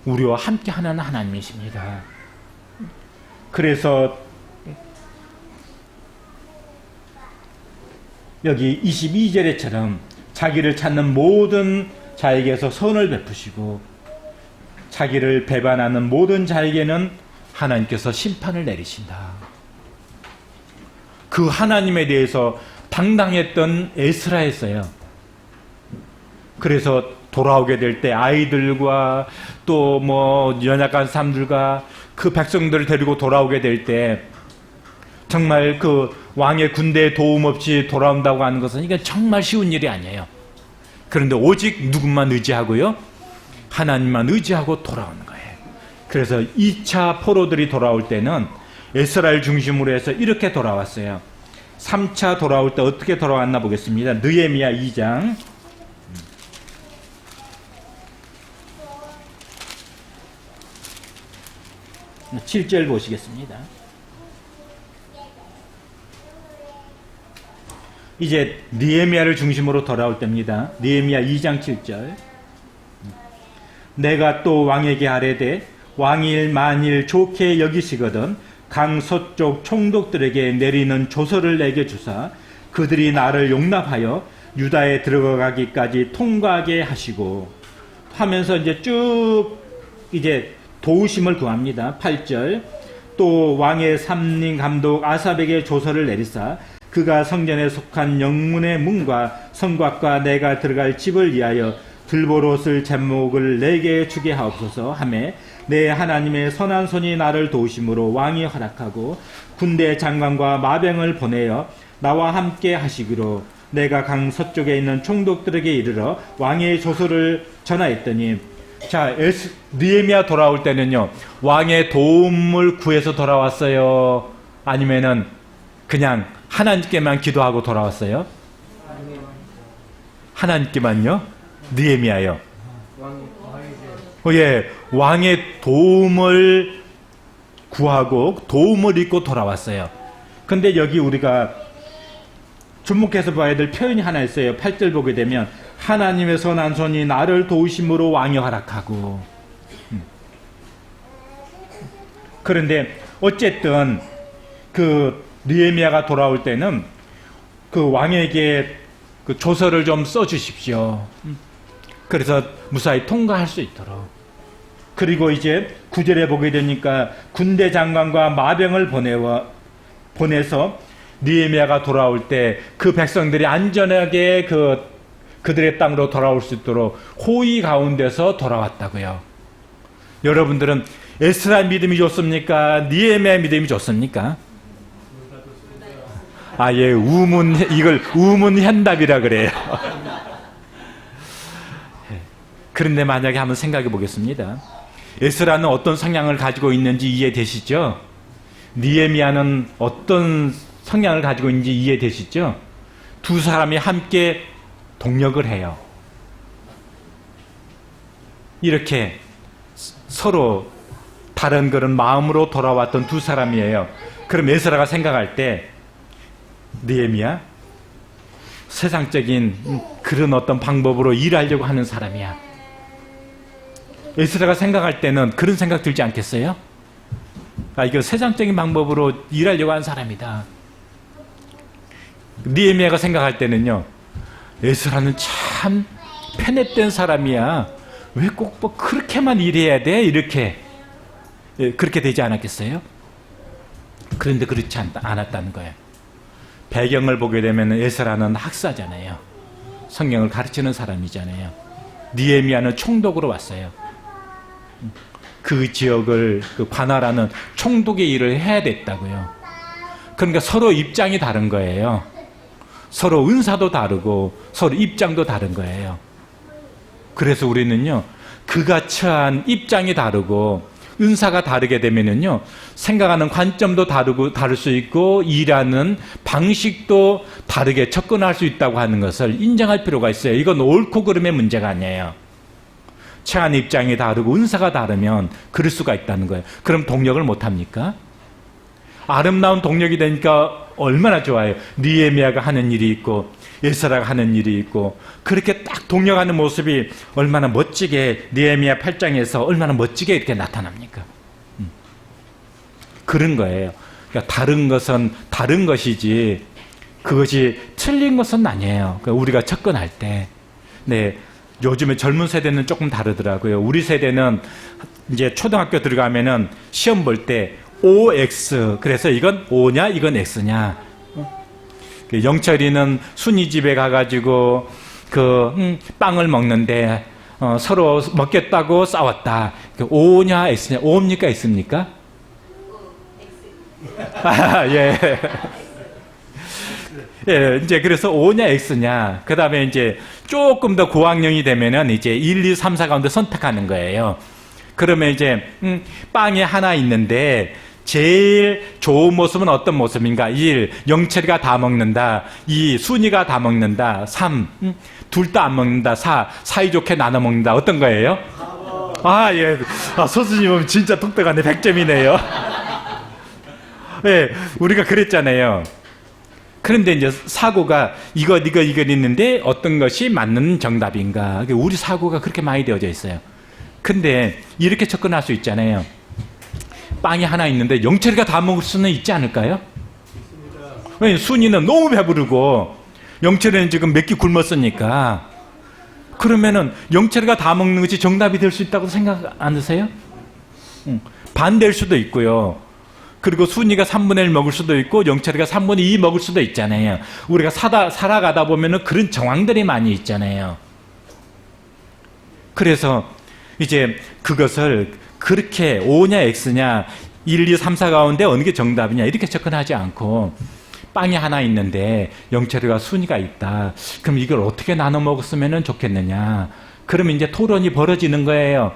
Speaker 1: 우리와 함께 하는 하나님이십니다. 그래서 여기 22절에처럼 자기를 찾는 모든 자에게서 선을 베푸시고 자기를 배반하는 모든 자에게는 하나님께서 심판을 내리신다. 그 하나님에 대해서 당당했던 에스라였어요. 그래서 돌아오게 될 때 아이들과 또 연약한 사람들과 그 백성들을 데리고 돌아오게 될 때 정말 그 왕의 군대의 도움 없이 돌아온다고 하는 것은 이게 정말 쉬운 일이 아니에요. 그런데 오직 누구만 의지하고요? 하나님만 의지하고 돌아오는 거예요. 그래서 2차 포로들이 돌아올 때는 에스라엘 중심으로 해서 이렇게 돌아왔어요. 3차 돌아올 때 어떻게 돌아왔나 보겠습니다. 느헤미야 2장 7절 보시겠습니다. 이제 느헤미야를 중심으로 돌아올 때입니다. 느헤미야 2장 7절. 내가 또 왕에게 아뢰되 왕이 만일 좋게 여기시거든 강 서쪽 총독들에게 내리는 조서를 내게 주사 그들이 나를 용납하여 유다에 들어가기까지 통과하게 하시고 하면서 이제 도우심을 구합니다. 8절. 또 왕의 삼림 감독 아삽에게 조서를 내리사 그가 성전에 속한 영문의 문과 성곽과 내가 들어갈 집을 위하여 들보롯을 제목을 내게 주게 하옵소서 하매 내 하나님의 선한 손이 나를 도우심으로 왕이 허락하고 군대 장관과 마병을 보내어 나와 함께 하시기로 내가 강 서쪽에 있는 총독들에게 이르러 왕의 조서를 전하였더니, 자, 느헤미야 돌아올 때는요, 왕의 도움을 구해서 돌아왔어요? 아니면은 그냥 하나님께만 기도하고 돌아왔어요? 하나님께만요? 느헤미야요. 예, 왕의 도움을 구하고 도움을 잊고 돌아왔어요. 근데 여기 우리가 주목해서 봐야 될 표현이 하나 있어요. 8절 보게 되면 하나님의 선한 손이 나를 도우심으로 왕이 허락하고. 그런데 어쨌든 그 느헤미야가 돌아올 때는 그 왕에게 그 조서를 좀 써주십시오. 그래서 무사히 통과할 수 있도록. 그리고 이제 9절에 보게 되니까 군대 장관과 마병을 보내서 느헤미야가 돌아올 때 그 백성들이 안전하게 그들의 땅으로 돌아올 수 있도록 호의 가운데서 돌아왔다고요. 여러분들은 에스라 믿음이 좋습니까? 느헤미야 믿음이 좋습니까? 아예 이걸 우문현답이라 그래요. 그런데 만약에 한번 생각해 보겠습니다. 에스라는 어떤 성향을 가지고 있는지 이해되시죠? 느헤미야는 어떤 성향을 가지고 있는지 이해되시죠? 두 사람이 함께 동력을 해요. 이렇게 서로 다른 그런 마음으로 돌아왔던 두 사람이에요. 그럼 에스라가 생각할 때 느헤미야 세상적인 그런 어떤 방법으로 일하려고 하는 사람이야. 에스라가 생각할 때는 그런 생각 들지 않겠어요? 이거 세상적인 방법으로 일하려고 하는 사람이다. 느헤미야가 생각할 때는요, 에스라는 참 편했던 사람이야. 왜 꼭 뭐 그렇게만 일해야 돼? 이렇게 그렇게 되지 않았겠어요? 그런데 그렇지 않았다는 거예요. 배경을 보게 되면 에스라는 학사잖아요. 성경을 가르치는 사람이잖아요. 느헤미야는 총독으로 왔어요. 그 지역을 관할하는 총독의 일을 해야 됐다고요. 그러니까 서로 입장이 다른 거예요. 서로 은사도 다르고 서로 입장도 다른 거예요. 그래서 우리는요, 그가 처한 입장이 다르고 은사가 다르게 되면은요, 생각하는 관점도 다를 수 있고 일하는 방식도 다르게 접근할 수 있다고 하는 것을 인정할 필요가 있어요. 이건 옳고 그름의 문제가 아니에요. 처한 입장이 다르고 은사가 다르면 그럴 수가 있다는 거예요. 그럼 동력을 못 합니까? 아름다운 동력이 되니까 얼마나 좋아요. 느헤미야가 하는 일이 있고 에스라가 하는 일이 있고, 그렇게 딱 동력하는 모습이 얼마나 멋지게 느헤미야 8장에서 얼마나 멋지게 이렇게 나타납니까? 그런 거예요. 그러니까 다른 것은 다른 것이지 그것이 틀린 것은 아니에요. 그러니까 우리가 접근할 때. 네, 요즘에 젊은 세대는 조금 다르더라고요. 우리 세대는 이제 초등학교 들어가면은 시험 볼 때 OX, 그래서 이건 O냐 이건 X냐. 영철이는 순이 집에 가가지고 빵을 먹는데 서로 먹겠다고 싸웠다. O냐 X냐. O입니까 X입니까? 아, 예. 예, 이제 그래서 O냐 X냐. 그 다음에 이제 조금 더 고학년이 되면은 이제 1, 2, 3, 4 가운데 선택하는 거예요. 그러면 이제 빵이 하나 있는데 제일 좋은 모습은 어떤 모습인가? 1. 영철이가 다 먹는다. 2. 순이가 다 먹는다. 3. 둘 다 안 먹는다. 4. 사이좋게 나눠 먹는다. 어떤 거예요? 아, 예. 아, 소수님은 진짜 똑똑하네. 100점이네요. 예, 우리가 그랬잖아요. 그런데 이제 사고가 이것 있는데 어떤 것이 맞는 정답인가? 우리 사고가 그렇게 많이 되어져 있어요. 근데 이렇게 접근할 수 있잖아요. 빵이 하나 있는데 영철이가 다 먹을 수는 있지 않을까요? 왜냐면 순이는 너무 배부르고 영철이는 지금 몇 끼 굶었으니까. 그러면은 영철이가 다 먹는 것이 정답이 될 수 있다고 생각 안 드세요? 반대일 수도 있고요. 그리고 순이가 3분의 1 먹을 수도 있고 영철이가 3분의 2 먹을 수도 있잖아요. 우리가 살아가다 보면은 그런 정황들이 많이 있잖아요. 그래서 이제 그것을 그렇게 O냐 X냐 1, 2, 3, 4 가운데 어느 게 정답이냐 이렇게 접근하지 않고, 빵이 하나 있는데 영철이가 순이가 있다. 그럼 이걸 어떻게 나눠 먹었으면 좋겠느냐. 그러면 이제 토론이 벌어지는 거예요.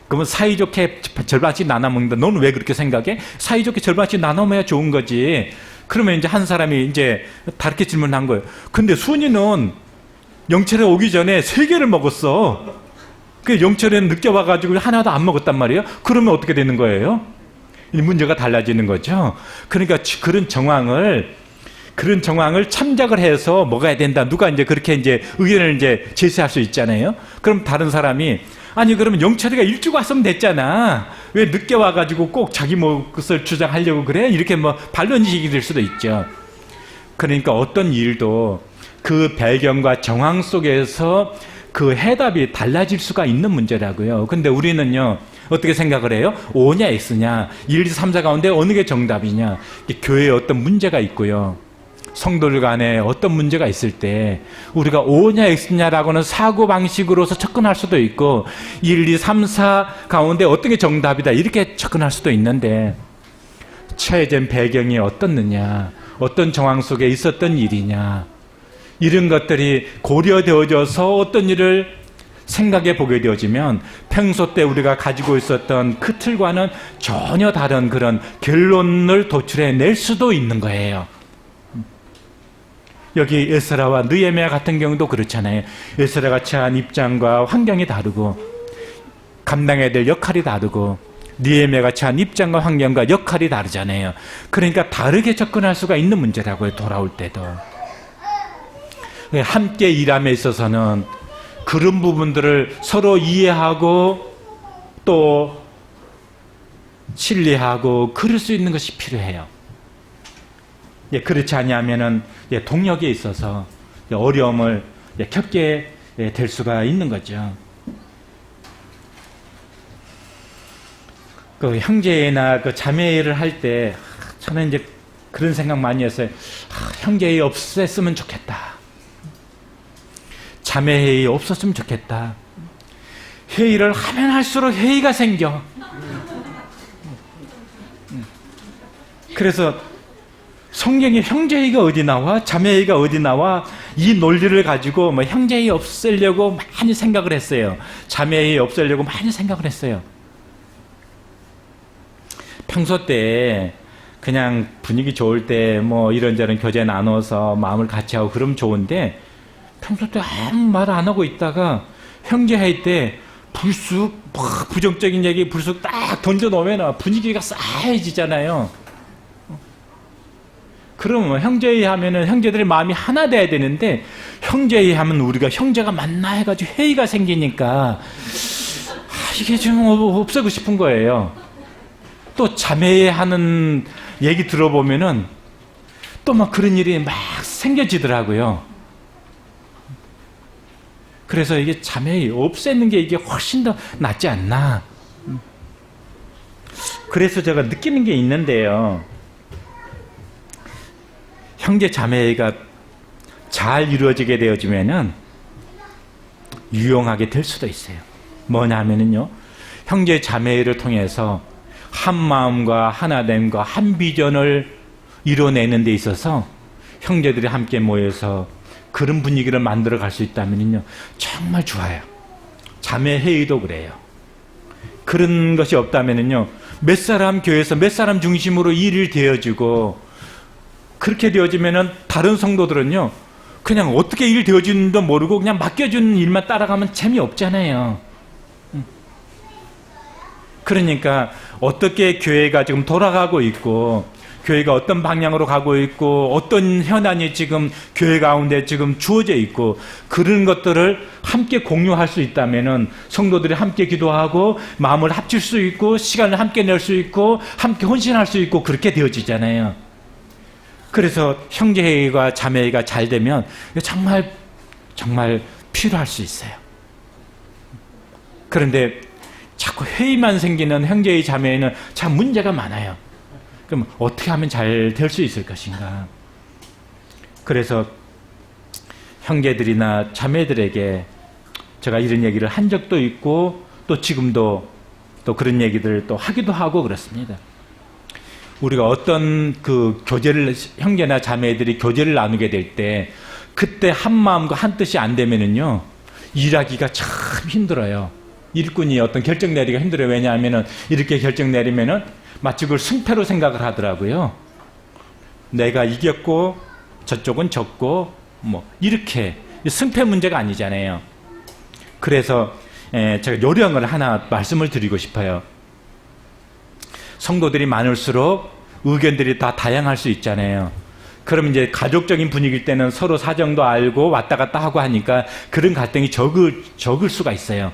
Speaker 1: 그러면 사이좋게 절반씩 나눠 먹는다. 너는 왜 그렇게 생각해? 사이좋게 절반씩 나눠 먹어야 좋은 거지. 그러면 이제 한 사람이 이제 다르게 질문한 거예요. 근데 순이는 영철이 오기 전에 3개를 먹었어. 그 영철이는 늦게 와가지고 하나도 안 먹었단 말이에요. 그러면 어떻게 되는 거예요? 이 문제가 달라지는 거죠. 그러니까 그런 정황을 참작을 해서 먹어야 된다. 누가 이제 그렇게 이제 의견을 이제 제시할 수 있잖아요. 그럼 다른 사람이 아니 그러면 영철이가 일찍 왔으면 됐잖아. 왜 늦게 와가지고 꼭 자기 몫을 주장하려고 그래? 이렇게 뭐 반론식이 될 수도 있죠. 그러니까 어떤 일도 그 배경과 정황 속에서 그 해답이 달라질 수가 있는 문제라고요. 근데 우리는요, 어떻게 생각을 해요? O냐 X냐, 1, 2, 3, 4 가운데 어느 게 정답이냐. 교회에 어떤 문제가 있고요, 성도들 간에 어떤 문제가 있을 때 우리가 O냐 X냐라고는 사고방식으로서 접근할 수도 있고 1, 2, 3, 4 가운데 어떤 게 정답이다 이렇게 접근할 수도 있는데, 처해진 배경이 어떻느냐, 어떤 정황 속에 있었던 일이냐, 이런 것들이 고려되어져서 어떤 일을 생각해 보게 되어지면 평소 때 우리가 가지고 있었던 그 틀과는 전혀 다른 그런 결론을 도출해낼 수도 있는 거예요. 여기 에스라와 느헤미야 같은 경우도 그렇잖아요. 에스라가 처한 입장과 환경이 다르고 감당해야 될 역할이 다르고, 느헤미야가 처한 입장과 환경과 역할이 다르잖아요. 그러니까 다르게 접근할 수가 있는 문제라고요. 돌아올 때도 함께 일함에 있어서는 그런 부분들을 서로 이해하고 또 신뢰하고 그럴 수 있는 것이 필요해요. 그렇지 아니하면은 동력에 있어서 어려움을 겪게 될 수가 있는 거죠. 그 형제나 그 자매를 할 때 저는 이제 그런 생각 많이 했어요. 형제회 없었으면 좋겠다. 자매회의 없었으면 좋겠다. 회의를 하면 할수록 회의가 생겨. 그래서 성경에 형제회의가 어디 나와? 자매회의가 어디 나와? 이 논리를 가지고 뭐 형제회의 없애려고 많이 생각을 했어요. 자매회의 없애려고 많이 생각을 했어요. 평소 때 그냥 분위기 좋을 때 뭐 이런저런 교제 나눠서 마음을 같이 하고 그러면 좋은데 평소 때 아무 말 안 하고 있다가 형제회의 때 불쑥 막 부정적인 얘기 불쑥 딱 던져놓으면 분위기가 싸해지잖아요. 그러면 형제회의 하면은 형제들의 마음이 하나 돼야 되는데 형제회의 하면 우리가 형제가 만나 해가지고 회의가 생기니까 이게 좀 없애고 싶은 거예요. 또 자매회 하는 얘기 들어보면은 또 막 그런 일이 막 생겨지더라고요. 그래서 이게 자매회 없애는 게 이게 훨씬 더 낫지 않나. 그래서 제가 느끼는 게 있는데요. 형제 자매회가 잘 이루어지게 되어지면은 유용하게 될 수도 있어요. 뭐냐 하면은요. 형제 자매회를 통해서 한 마음과 하나됨과 한 비전을 이뤄내는 데 있어서 형제들이 함께 모여서 그런 분위기를 만들어 갈 수 있다면요 정말 좋아요. 자매 회의도 그래요. 그런 것이 없다면요 몇 사람 교회에서 몇 사람 중심으로 일이 되어지고 그렇게 되어지면은 다른 성도들은요 그냥 어떻게 일 되어지는지도 모르고 그냥 맡겨주는 일만 따라가면 재미없잖아요. 그러니까 어떻게 교회가 지금 돌아가고 있고 교회가 어떤 방향으로 가고 있고 어떤 현안이 지금 교회 가운데 지금 주어져 있고 그런 것들을 함께 공유할 수 있다면은 성도들이 함께 기도하고 마음을 합칠 수 있고 시간을 함께 낼 수 있고 함께 헌신할 수 있고 그렇게 되어지잖아요. 그래서 형제회의가 자매회의가 잘 되면 정말 필요할 수 있어요. 그런데 자꾸 회의만 생기는 형제의 자매에는 참 문제가 많아요. 그럼 어떻게 하면 잘 될 수 있을 것인가? 그래서 형제들이나 자매들에게 제가 이런 얘기를 한 적도 있고 또 지금도 또 그런 얘기들 또 하기도 하고 그렇습니다. 우리가 어떤 그 교제를 형제나 자매들이 교제를 나누게 될 때 그때 한 마음과 한 뜻이 안 되면은요 일하기가 참 힘들어요. 일꾼이 어떤 결정 내리기가 힘들어요. 왜냐하면은 이렇게 결정 내리면은 마치 그걸 승패로 생각을 하더라고요. 내가 이겼고 저쪽은 졌고 뭐 이렇게 승패 문제가 아니잖아요. 그래서 제가 요령을 하나 말씀을 드리고 싶어요. 성도들이 많을수록 의견들이 다 다양할 수 있잖아요. 그럼 이제 가족적인 분위기일 때는 서로 사정도 알고 왔다 갔다 하고 하니까 그런 갈등이 적을 수가 있어요.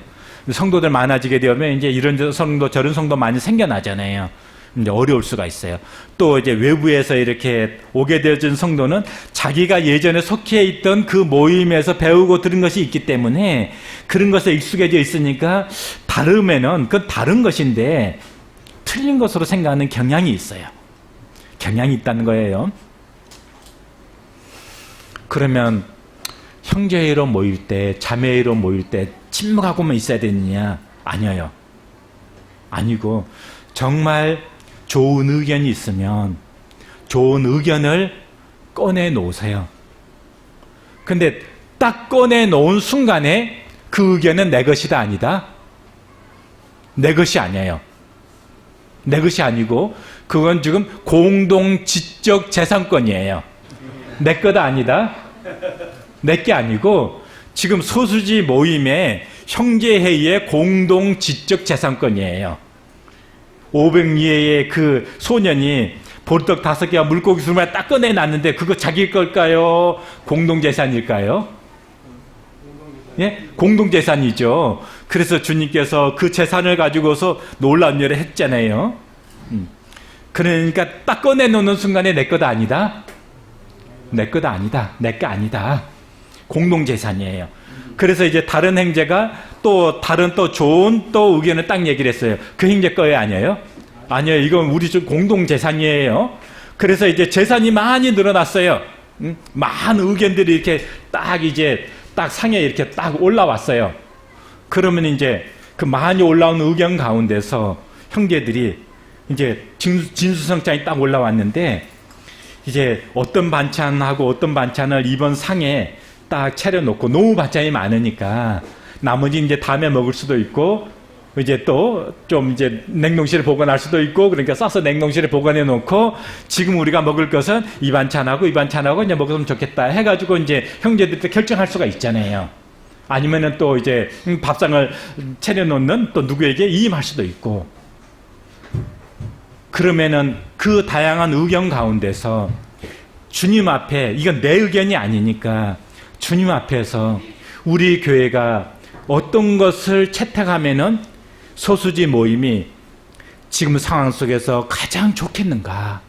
Speaker 1: 성도들 많아지게 되면 이제 이런 성도 저런 성도 많이 생겨나잖아요. 이제 어려울 수가 있어요. 또 이제 외부에서 이렇게 오게 되어진 성도는 자기가 예전에 속해 있던 그 모임에서 배우고 들은 것이 있기 때문에 그런 것에 익숙해져 있으니까 다르면은 그건 다른 것인데 틀린 것으로 생각하는 경향이 있어요. 경향이 있다는 거예요. 그러면 형제회의로 모일 때, 자매회의로 모일 때 침묵하고만 있어야 되느냐? 아니에요. 아니고 정말 좋은 의견이 있으면 좋은 의견을 꺼내놓으세요. 근데 딱 꺼내놓은 순간에 그 의견은 내 것이다 아니다? 내 것이 아니에요. 내 것이 아니고 그건 지금 공동지적 재산권이에요. 내 거다 아니다? 내 게 아니고 지금 소수지 모임의 형제회의의 공동지적 재산권이에요. 500리에의 그 소년이 보리떡 5개와 물고기 20마리 딱 꺼내놨는데 그거 자기 걸까요? 공동재산일까요? 예? 공동재산이죠. 그래서 주님께서 그 재산을 가지고서 놀라운 일을 했잖아요. 그러니까 딱 꺼내놓는 순간에 내 거다 아니다? 내 것 아니다. 내 거 아니다. 공동재산이에요. 그래서 이제 다른 형제가 또 다른 또 좋은 또 의견을 딱 얘기를 했어요. 그 형제 거예요, 아니에요? 아니에요. 이건 우리 좀 공동재산이에요. 그래서 이제 재산이 많이 늘어났어요. 많은 의견들이 이렇게 딱 이제 딱 상에 이렇게 딱 올라왔어요. 그러면 이제 그 많이 올라온 의견 가운데서 형제들이 이제 진수성찬이 딱 올라왔는데 이제 어떤 반찬하고 어떤 반찬을 이번 상에 딱 차려놓고 너무 반찬이 많으니까 나머지 이제 다음에 먹을 수도 있고 이제 또 좀 이제 냉동실에 보관할 수도 있고 그러니까 싸서 냉동실에 보관해 놓고 지금 우리가 먹을 것은 이 반찬하고 이 반찬하고 이제 먹으면 좋겠다 해가지고 이제 형제들도 결정할 수가 있잖아요. 아니면은 또 이제 밥상을 차려놓는 또 누구에게 이임할 수도 있고 그러면은 그 다양한 의견 가운데서 주님 앞에 이건 내 의견이 아니니까 주님 앞에서 우리 교회가 어떤 것을 채택하면은 소수지 모임이 지금 상황 속에서 가장 좋겠는가?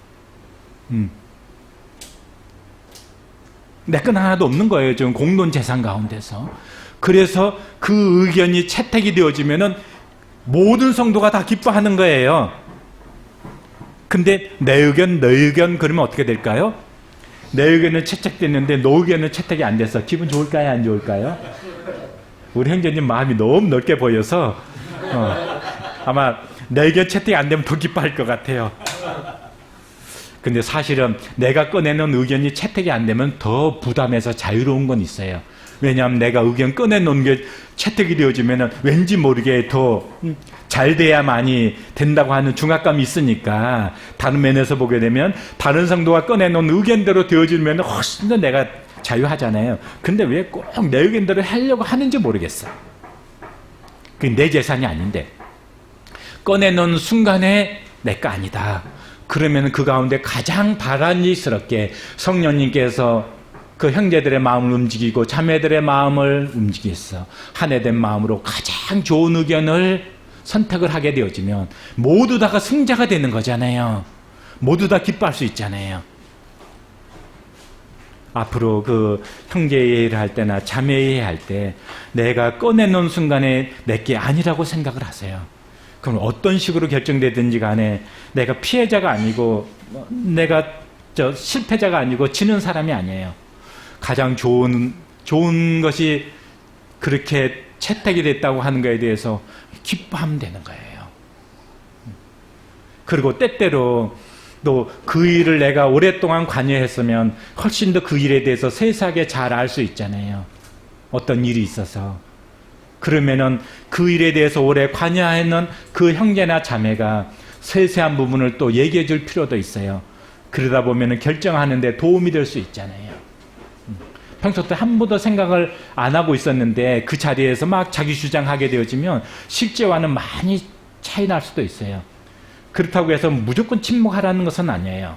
Speaker 1: 내 건 하나도 없는 거예요. 지금 공동재산 가운데서. 그래서 그 의견이 채택이 되어지면은 모든 성도가 다 기뻐하는 거예요. 근데 내 의견, 너 의견 그러면 어떻게 될까요? 내 의견은 채택됐는데 너 의견은 채택이 안 돼서 기분 좋을까요? 안 좋을까요? 우리 형제님 마음이 너무 넓게 보여서 아마 내 의견 채택이 안 되면 더 기뻐할 것 같아요. 근데 사실은 내가 꺼내놓은 의견이 채택이 안 되면 더 부담해서 자유로운 건 있어요. 왜냐하면 내가 의견 꺼내놓은 게 채택이 되어지면 왠지 모르게 더 잘 돼야만이 된다고 하는 중압감이 있으니까 다른 면에서 보게 되면 다른 성도가 꺼내놓은 의견대로 되어지면 훨씬 더 내가 자유하잖아요. 근데 왜 꼭 내 의견대로 하려고 하는지 모르겠어. 그게 내 재산이 아닌데 꺼내놓은 순간에 내 거 아니다. 그러면 그 가운데 가장 바람직스럽게 성령님께서 그 형제들의 마음을 움직이고 자매들의 마음을 움직였어. 한해된 마음으로 가장 좋은 의견을 선택을 하게 되어지면 모두 다가 승자가 되는 거잖아요. 모두 다 기뻐할 수 있잖아요. 앞으로 그 형제회의를 할 때나 자매회의 할 때 내가 꺼내놓은 순간에 내게 아니라고 생각을 하세요. 그럼 어떤 식으로 결정되든지 간에 내가 피해자가 아니고 내가 실패자가 아니고 지는 사람이 아니에요. 가장 좋은 것이 그렇게 채택이 됐다고 하는 것에 대해서 기뻐하면 되는 거예요. 그리고 때때로 또 그 일을 내가 오랫동안 관여했으면 훨씬 더 그 일에 대해서 세세하게 잘 알 수 있잖아요. 어떤 일이 있어서. 그러면은 그 일에 대해서 오래 관여하는 그 형제나 자매가 세세한 부분을 또 얘기해 줄 필요도 있어요. 그러다 보면은 결정하는 데 도움이 될 수 있잖아요. 평소 때 한 번도 생각을 안 하고 있었는데 그 자리에서 막 자기 주장하게 되어지면 실제와는 많이 차이 날 수도 있어요. 그렇다고 해서 무조건 침묵하라는 것은 아니에요.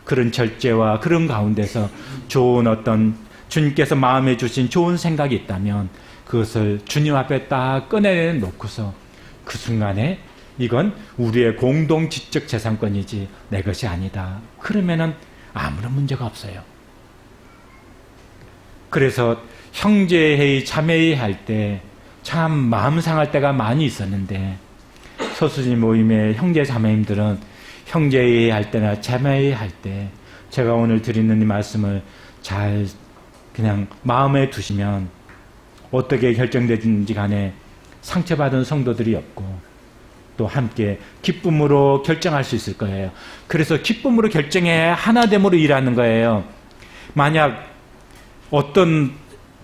Speaker 1: 그런 절제와 그런 가운데서 좋은 어떤 주님께서 마음에 주신 좋은 생각이 있다면 그것을 주님 앞에 딱 꺼내놓고서 그 순간에 이건 우리의 공동 지적 재산권이지 내 것이 아니다. 그러면은 아무런 문제가 없어요. 그래서 형제회의, 자매회의 할 때 참 마음 상할 때가 많이 있었는데 소수지 모임의 형제 자매님들은 형제회의 할 때나 자매회의 할 때 제가 오늘 드리는 이 말씀을 잘 그냥 마음에 두시면 어떻게 결정되든지 간에 상처받은 성도들이 없고 또 함께 기쁨으로 결정할 수 있을 거예요. 그래서 기쁨으로 결정해 하나됨으로 일하는 거예요. 만약 어떤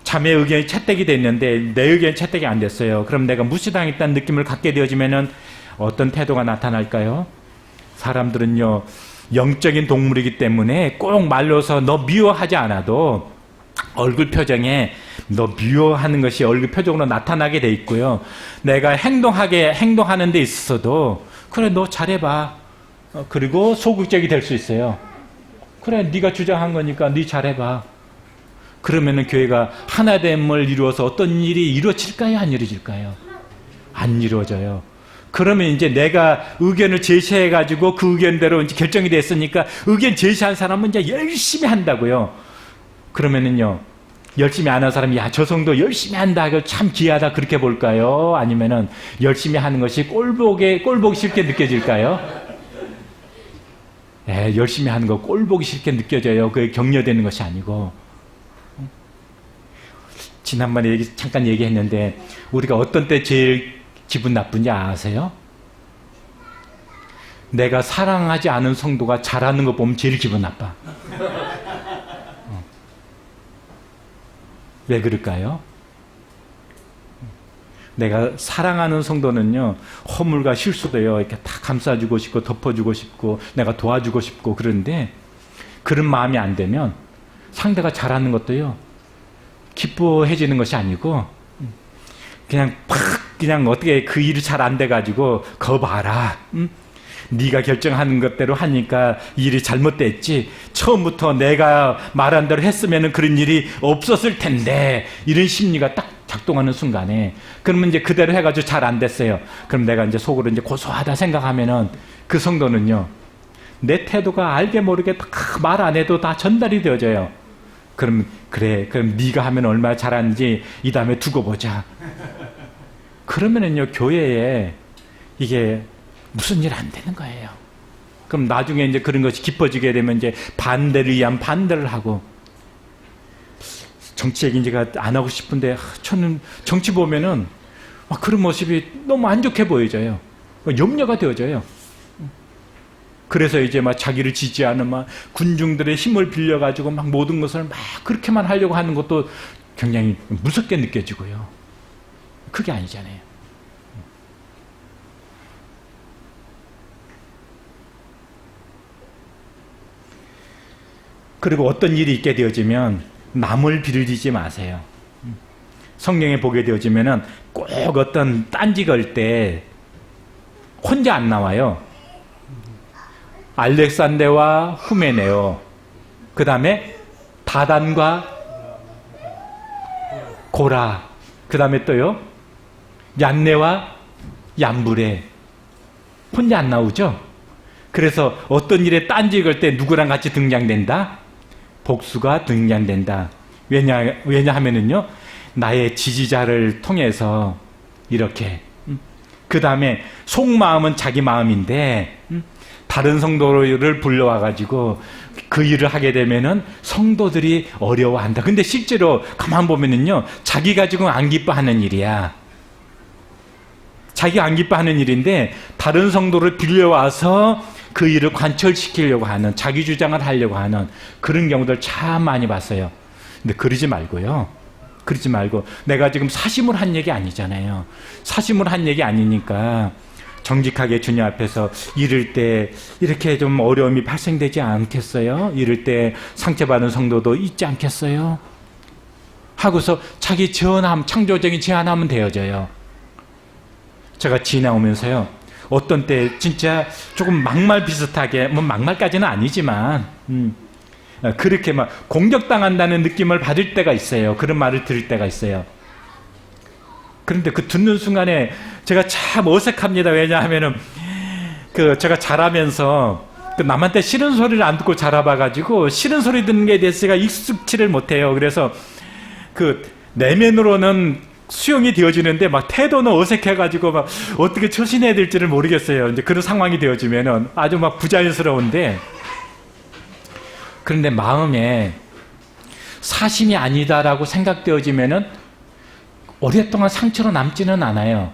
Speaker 1: 자매 의견이 채택이 됐는데 내 의견이 채택이 안 됐어요. 그럼 내가 무시당했다는 느낌을 갖게 되어지면은 어떤 태도가 나타날까요? 사람들은요 영적인 동물이기 때문에 꼭 말로서 너 미워하지 않아도 얼굴 표정에 너 미워하는 것이 얼굴 표정으로 나타나게 돼 있고요. 내가 행동하는 데 있어서도 그래 너 잘해봐. 그리고 소극적이 될 수 있어요. 그래 네가 주장한 거니까 네 잘해봐. 그러면은 교회가 하나됨을 이루어서 어떤 일이 이루어질까요? 안 이루어질까요? 안 이루어져요. 그러면 이제 내가 의견을 제시해가지고 그 의견대로 이제 결정이 됐으니까 의견 제시한 사람은 이제 열심히 한다고요. 그러면은요, 열심히 안 한 사람이, 야, 저 정도 열심히 한다, 참 귀하다, 그렇게 볼까요? 아니면은 열심히 하는 것이 꼴보기 싫게 느껴질까요? 예, 열심히 하는 거 꼴보기 싫게 느껴져요. 그게 격려되는 것이 아니고. 지난번에 잠깐 얘기했는데, 우리가 어떤 때 제일 기분 나쁜지 아세요? 내가 사랑하지 않은 성도가 잘하는 거 보면 제일 기분 나빠. 왜 그럴까요? 내가 사랑하는 성도는요, 허물과 실수도요, 이렇게 다 감싸주고 싶고, 덮어주고 싶고, 내가 도와주고 싶고, 그런데, 그런 마음이 안 되면, 상대가 잘하는 것도요, 기뻐해지는 것이 아니고, 그냥 어떻게 그 일이 잘 안 돼가지고, 거 봐라. 네가 결정하는 것대로 하니까 일이 잘못됐지. 처음부터 내가 말한 대로 했으면 그런 일이 없었을 텐데, 이런 심리가 딱 작동하는 순간에, 그러면 이제 그대로 해가지고 잘 안 됐어요. 그럼 내가 이제 속으로 이제 고소하다 생각하면은 그 성도는요, 내 태도가 알게 모르게 말 안 해도 다 전달이 되어져요. 그럼 그래, 그럼 네가 하면 얼마나 잘하는지 이 다음에 두고 보자. 그러면은요, 교회에 이게 무슨 일 안 되는 거예요. 그럼 나중에 이제 그런 것이 깊어지게 되면 이제 반대를 위한 반대를 하고, 정치 얘기 제가 안 하고 싶은데, 저는 정치 보면은 그런 모습이 너무 안 좋게 보여져요. 염려가 되어져요. 그래서 이제 막 자기를 지지하는 막 군중들의 힘을 빌려가지고 막 모든 것을 막 그렇게만 하려고 하는 것도 굉장히 무섭게 느껴지고요. 그게 아니잖아요. 그리고 어떤 일이 있게 되어지면 남을 빌리지 마세요. 성경에 보게 되어지면은 꼭 어떤 딴지 걸 때 혼자 안 나와요. 알렉산더와 후메네오, 그 다음에 다단과 고라, 그 다음에 또요 얀네와 얀브레. 혼자 안 나오죠. 그래서 어떤 일에 딴지 걸 때 누구랑 같이 등장된다? 복수가 등장된다. 왜냐하면은요, 나의 지지자를 통해서 이렇게, 그 다음에 속마음은 자기 마음인데, 다른 성도를 불러와가지고 그 일을 하게 되면은 성도들이 어려워한다. 근데 실제로 가만 보면은요, 자기가 지금 안 기뻐하는 일이야. 자기가 안 기뻐하는 일인데, 다른 성도를 빌려와서 그 일을 관철시키려고 하는, 자기 주장을 하려고 하는 그런 경우들 참 많이 봤어요. 근데 그러지 말고요. 그러지 말고, 내가 지금 사심을 한 얘기 아니잖아요. 사심을 한 얘기 아니니까 정직하게 주님 앞에서 이럴 때 이렇게 좀 어려움이 발생되지 않겠어요? 이럴 때 상처받은 성도도 있지 않겠어요? 하고서 자기 창조적인 제안하면 되어져요. 제가 지나오면서요, 어떤 때 진짜 조금 막말 비슷하게, 뭐 막말까지는 아니지만 그렇게 막 공격당한다는 느낌을 받을 때가 있어요. 그런 말을 들을 때가 있어요. 그런데 그 듣는 순간에 제가 참 어색합니다. 왜냐하면은 제가 자라면서 남한테 싫은 소리를 안 듣고 자라봐가지고 싫은 소리 듣는 게 대해서 제가 익숙치를 못해요. 그래서 내면으로는 수용이 되어지는데 막 태도는 어색해가지고 막 어떻게 처신해야 될지를 모르겠어요. 이제 그런 상황이 되어지면은 아주 막 부자연스러운데, 그런데 마음에 사심이 아니다라고 생각되어지면은 오랫동안 상처로 남지는 않아요.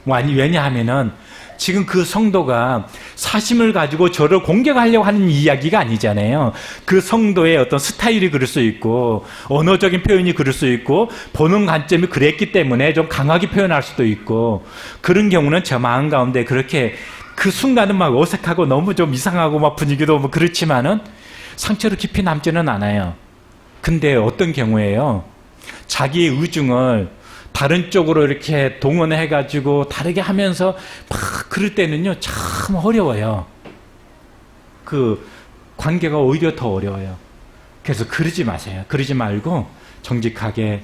Speaker 1: 왜냐하면은 지금 그 성도가 사심을 가지고 저를 공격하려고 하는 이야기가 아니잖아요. 그 성도의 어떤 스타일이 그럴 수 있고, 언어적인 표현이 그럴 수 있고, 보는 관점이 그랬기 때문에 좀 강하게 표현할 수도 있고, 그런 경우는 저 마음 가운데 그렇게 그 순간은 막 어색하고 너무 좀 이상하고 막 분위기도 뭐 그렇지만은 상처로 깊이 남지는 않아요. 근데 어떤 경우에요, 자기의 의중을 다른 쪽으로 이렇게 동원해가지고 다르게 하면서 막 그럴 때는요, 참 어려워요. 그 관계가 오히려 더 어려워요. 그래서 그러지 마세요. 그러지 말고 정직하게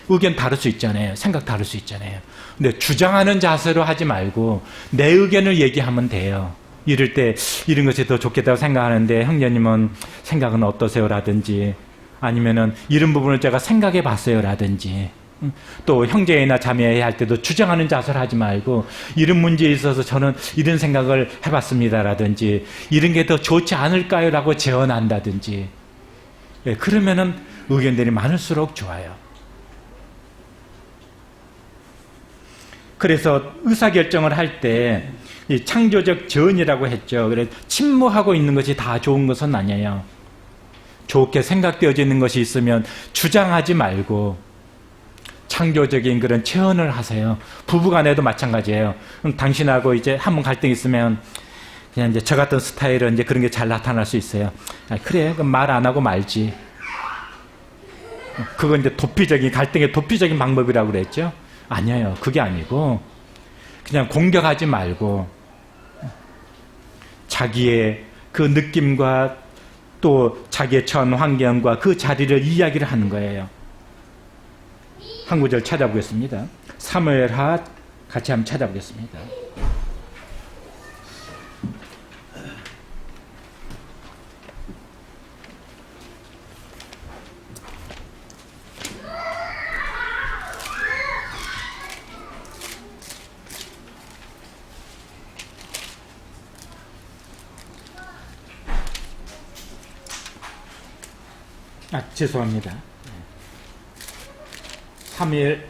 Speaker 1: 의견 다를 수 있잖아요. 생각 다를 수 있잖아요. 근데 주장하는 자세로 하지 말고 내 의견을 얘기하면 돼요. 이럴 때 이런 것이 더 좋겠다고 생각하는데 형제님은 생각은 어떠세요? 라든지 아니면은 이런 부분을 제가 생각해 봤어요. 라든지 또 형제나 자매에 할 때도 주장하는 자세를 하지 말고 이런 문제에 있어서 저는 이런 생각을 해봤습니다. 라든지 이런 게 더 좋지 않을까요? 라고 제언한다든지 그러면은 의견들이 많을수록 좋아요. 그래서 의사결정을 할 때 창조적 제언이라고 했죠. 그래서 침묵하고 있는 것이 다 좋은 것은 아니에요. 좋게 생각되어지는 것이 있으면 주장하지 말고 창조적인 그런 제언을 하세요. 부부간에도 마찬가지예요. 당신하고 이제 한번 갈등이 있으면 그냥 이제 저 같은 스타일은 이제 그런 게 잘 나타날 수 있어요. 그래, 그럼 말 안 하고 말지. 그건 이제 도피적인 갈등의 도피적인 방법이라고 그랬죠. 아니에요. 그게 아니고 그냥 공격하지 말고 자기의 그 느낌과 또 자기의 처한 환경과 그 자리를 이야기를 하는 거예요. 한 구절 찾아보겠습니다. 사무엘하 같이 한번 찾아보겠습니다. 죄송합니다. 사무엘상입니다.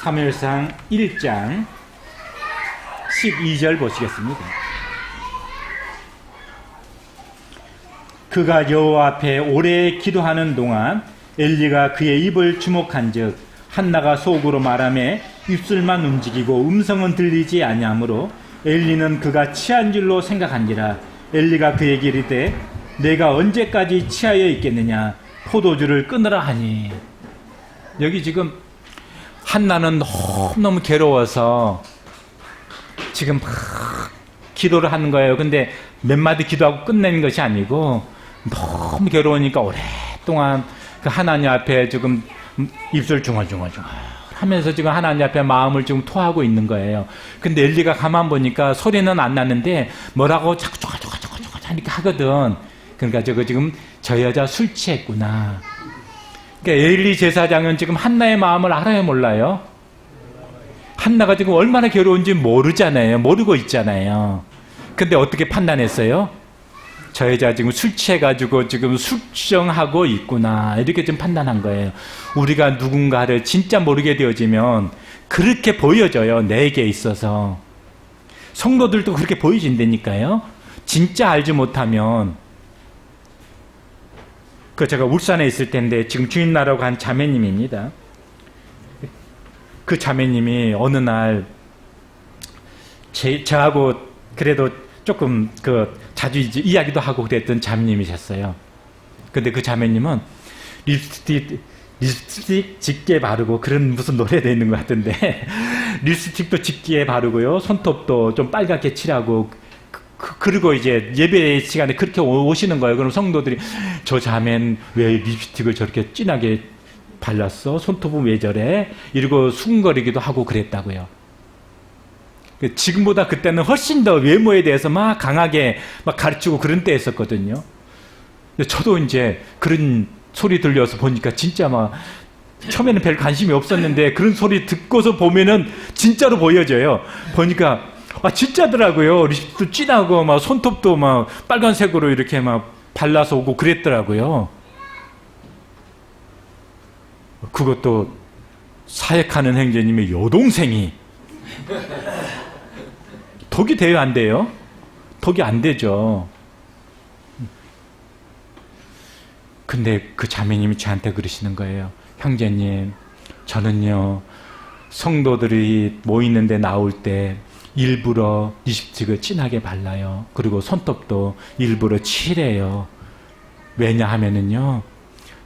Speaker 1: 사무엘상 1장 12절 보시겠습니다. 그가 여호와 앞에 오래 기도하는 동안 엘리가 그의 입을 주목한즉 한나가 속으로 말하매 입술만 움직이고 음성은 들리지 아니하므로 엘리는 그가 취한 줄로 생각한지라. 엘리가 그에게 이르되 내가 언제까지 취하여 있겠느냐 포도주를 끊으라 하니. 여기 지금 한나는 너무 괴로워서 지금 막 기도를 하는 거예요. 근데 몇 마디 기도하고 끝내는 것이 아니고 너무 괴로우니까 오랫동안 그 하나님 앞에 지금 입술 중얼중얼 하면서 지금 하나님 앞에 마음을 지금 토하고 있는 거예요. 근데 엘리가 가만 보니까 소리는 안 나는데 뭐라고 자꾸 이렇게 하거든. 그러니까 저거 지금 저 여자 술 취했구나. 그러니까 엘리 제사장은 지금 한나의 마음을 알아요, 몰라요? 한나가 지금 얼마나 괴로운지 모르잖아요. 모르고 있잖아요. 근데 어떻게 판단했어요? 저 여자 지금 술 취해가지고 지금 숙정하고 있구나. 이렇게 좀 판단한 거예요. 우리가 누군가를 진짜 모르게 되어지면 그렇게 보여져요. 내게 있어서. 성도들도 그렇게 보여진다니까요. 진짜 알지 못하면. 제가 울산에 있을 텐데 지금 주인 나라고 한 자매님입니다. 그 자매님이 어느 날 저하고 그래도 조금 자주 이야기도 하고 그랬던 자매님이셨어요. 근데 그 자매님은 립스틱 짙게 바르고 그런 무슨 노래도 있는 것 같은데 립스틱도 짙게 바르고요. 손톱도 좀 빨갛게 칠하고 그리고 이제 예배 시간에 그렇게 오시는 거예요. 그럼 성도들이 저 자매는 왜 립스틱을 저렇게 진하게 발랐어? 손톱은 왜 저래? 이러고 수근거리기도 하고 그랬다고요. 지금보다 그때는 훨씬 더 외모에 대해서 막 강하게 막 가르치고 그런 때였었거든요. 저도 이제 그런 소리 들려서 보니까 진짜 막 처음에는 별 관심이 없었는데 그런 소리 듣고서 보면은 진짜로 보여져요. 보니까 진짜더라고요. 립도 진하고 막 손톱도 막 빨간색으로 이렇게 막 발라서 오고 그랬더라고요. 그것도 사역하는 형제님의 여동생이 독이 돼요, 안 돼요? 독이 안 되죠. 근데 그 자매님이 저한테 그러시는 거예요. 형제님, 저는요 성도들이 모이는데 나올 때 일부러 립스틱을 진하게 발라요. 그리고 손톱도 일부러 칠해요. 왜냐하면은요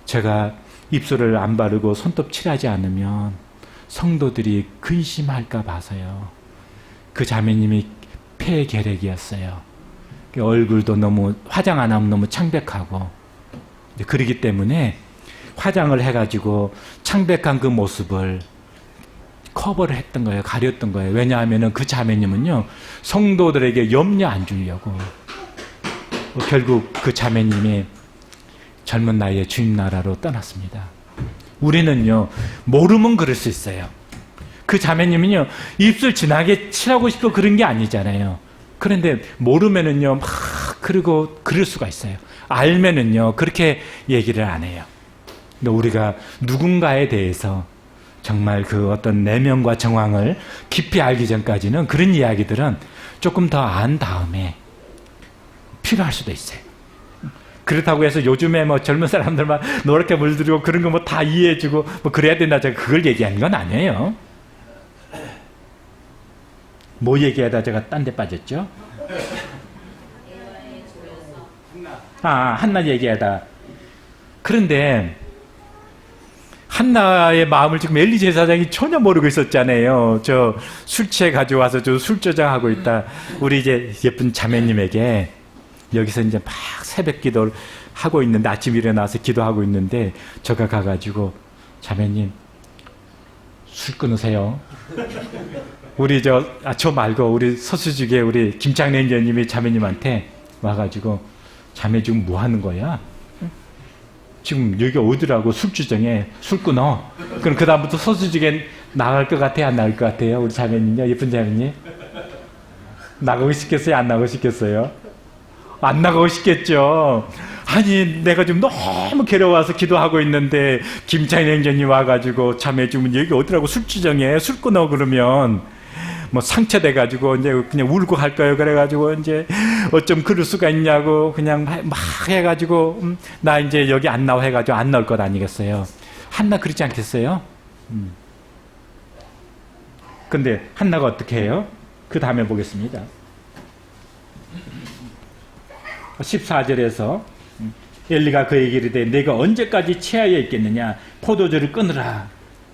Speaker 1: 제가 입술을 안 바르고 손톱 칠하지 않으면 성도들이 근심할까 봐서요. 그 자매님이 폐결핵이었어요. 얼굴도 너무 화장 안 하면 너무 창백하고 그러기 때문에 화장을 해가지고 창백한 그 모습을 커버를 했던 거예요. 가렸던 거예요. 왜냐하면 그 자매님은요, 성도들에게 염려 안 주려고. 결국 그 자매님이 젊은 나이에 주님 나라로 떠났습니다. 우리는요, 모르면 그럴 수 있어요. 그 자매님은요, 입술 진하게 칠하고 싶고 그런 게 아니잖아요. 그런데 모르면은요, 막 그러고 그럴 수가 있어요. 알면은요, 그렇게 얘기를 안 해요. 근데 우리가 누군가에 대해서 정말 그 어떤 내면과 정황을 깊이 알기 전까지는 그런 이야기들은 조금 더 안 다음에 필요할 수도 있어요. 그렇다고 해서 요즘에 뭐 젊은 사람들만 노랗게 물들이고 그런 거 뭐 다 이해해주고 뭐 그래야 된다, 제가 그걸 얘기하는 건 아니에요. 뭐 얘기하다 제가 딴 데 빠졌죠? 한나 얘기하다. 그런데 한나의 마음을 지금 엘리 제사장이 전혀 모르고 있었잖아요. 저 술 취해 가져와서 저 술조장하고 있다. 우리 이제 예쁜 자매님에게 여기서 이제 막 새벽 기도를 하고 있는데, 아침 일어나서 기도하고 있는데 저가 가가지고, 자매님 술 끊으세요. 우리 저 말고 우리 서수직에 우리 김창래님이 자매님한테 와가지고, 자매 지금 뭐 하는 거야? 지금 여기 어디라고 술주정에 술 끊어. 그럼 그 다음부터 서수직에 나갈 것 같아요? 안 나갈 것 같아요? 우리 자매님요, 예쁜 자매님. 나가고 싶겠어요? 안 나가고 싶겠어요? 안 나가고 싶겠죠. 아니, 내가 지금 너무 괴로워서 기도하고 있는데 김창희 행전이 와가지고, 자매 지금 여기 어디라고 술주정에 술 끊어 그러면 뭐 상처돼가지고 이제 그냥 울고 갈 거예요. 그래가지고 이제 어쩜 그럴 수가 있냐고 그냥 막 해가지고 나 이제 여기 안 나와 해가지고 안 나올 것 아니겠어요. 한나 그렇지 않겠어요? 근데 한나가 어떻게 해요? 그 다음에 보겠습니다. 14절에서 엘리가 그에게 이르되 내가 언제까지 체하여 있겠느냐, 포도주를 끊으라.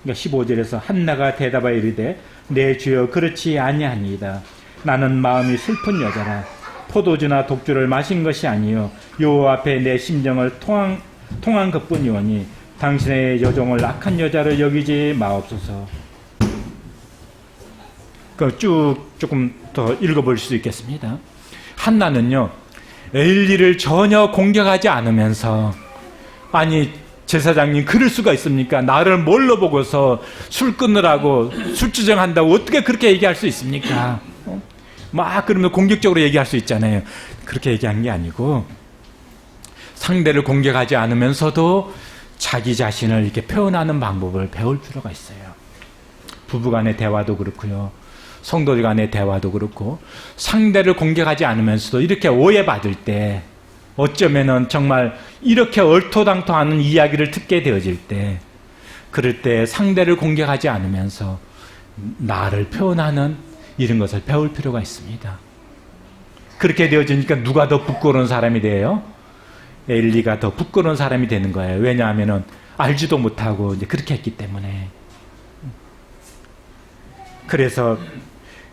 Speaker 1: 그러니까 15절에서 한나가 대답하여 이르되 내 주여 그렇지 아니하니이다. 나는 마음이 슬픈 여자라. 포도주나 독주를 마신 것이 아니요 여호와 앞에 내 심정을 통한 것뿐이오니 당신의 여종을 악한 여자로 여기지 마옵소서. 쭉 조금 더 읽어볼 수 있겠습니다. 한나는요, 엘리를 전혀 공격하지 않으면서, 아니 제사장님 그럴 수가 있습니까? 나를 뭘로 보고서 술 끊으라고 술주정한다고 어떻게 그렇게 얘기할 수 있습니까? 막 그러면 공격적으로 얘기할 수 있잖아요. 그렇게 얘기한 게 아니고, 상대를 공격하지 않으면서도 자기 자신을 이렇게 표현하는 방법을 배울 필요가 있어요. 부부간의 대화도 그렇고요, 성도들 간의 대화도 그렇고, 상대를 공격하지 않으면서도 이렇게 오해받을 때, 어쩌면은 정말 이렇게 얼토당토하는 이야기를 듣게 되어질 때, 그럴 때 상대를 공격하지 않으면서 나를 표현하는 이런 것을 배울 필요가 있습니다. 그렇게 되어지니까 누가 더 부끄러운 사람이 돼요? 엘리가 더 부끄러운 사람이 되는 거예요. 왜냐하면은 알지도 못하고 이제 그렇게 했기 때문에. 그래서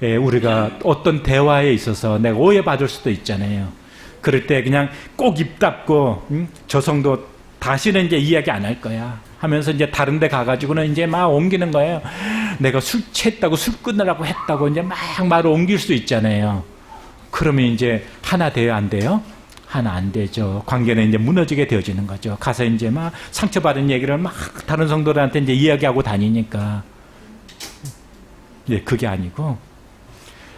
Speaker 1: 우리가 어떤 대화에 있어서 내가 오해받을 수도 있잖아요. 그럴 때 그냥 꼭 입 닫고 저 성도 다시는 이제 이야기 안 할 거야 하면서 이제 다른 데 가가지고는 이제 막 옮기는 거예요. 내가 술 취했다고 술 끊으라고 했다고 이제 막 말을 옮길 수 있잖아요. 그러면 이제 하나 돼요, 안 돼요? 하나 안 되죠. 관계는 이제 무너지게 되어지는 거죠. 가서 이제 막 상처받은 얘기를 막 다른 성도들한테 이제 이야기하고 다니니까. 그게 아니고,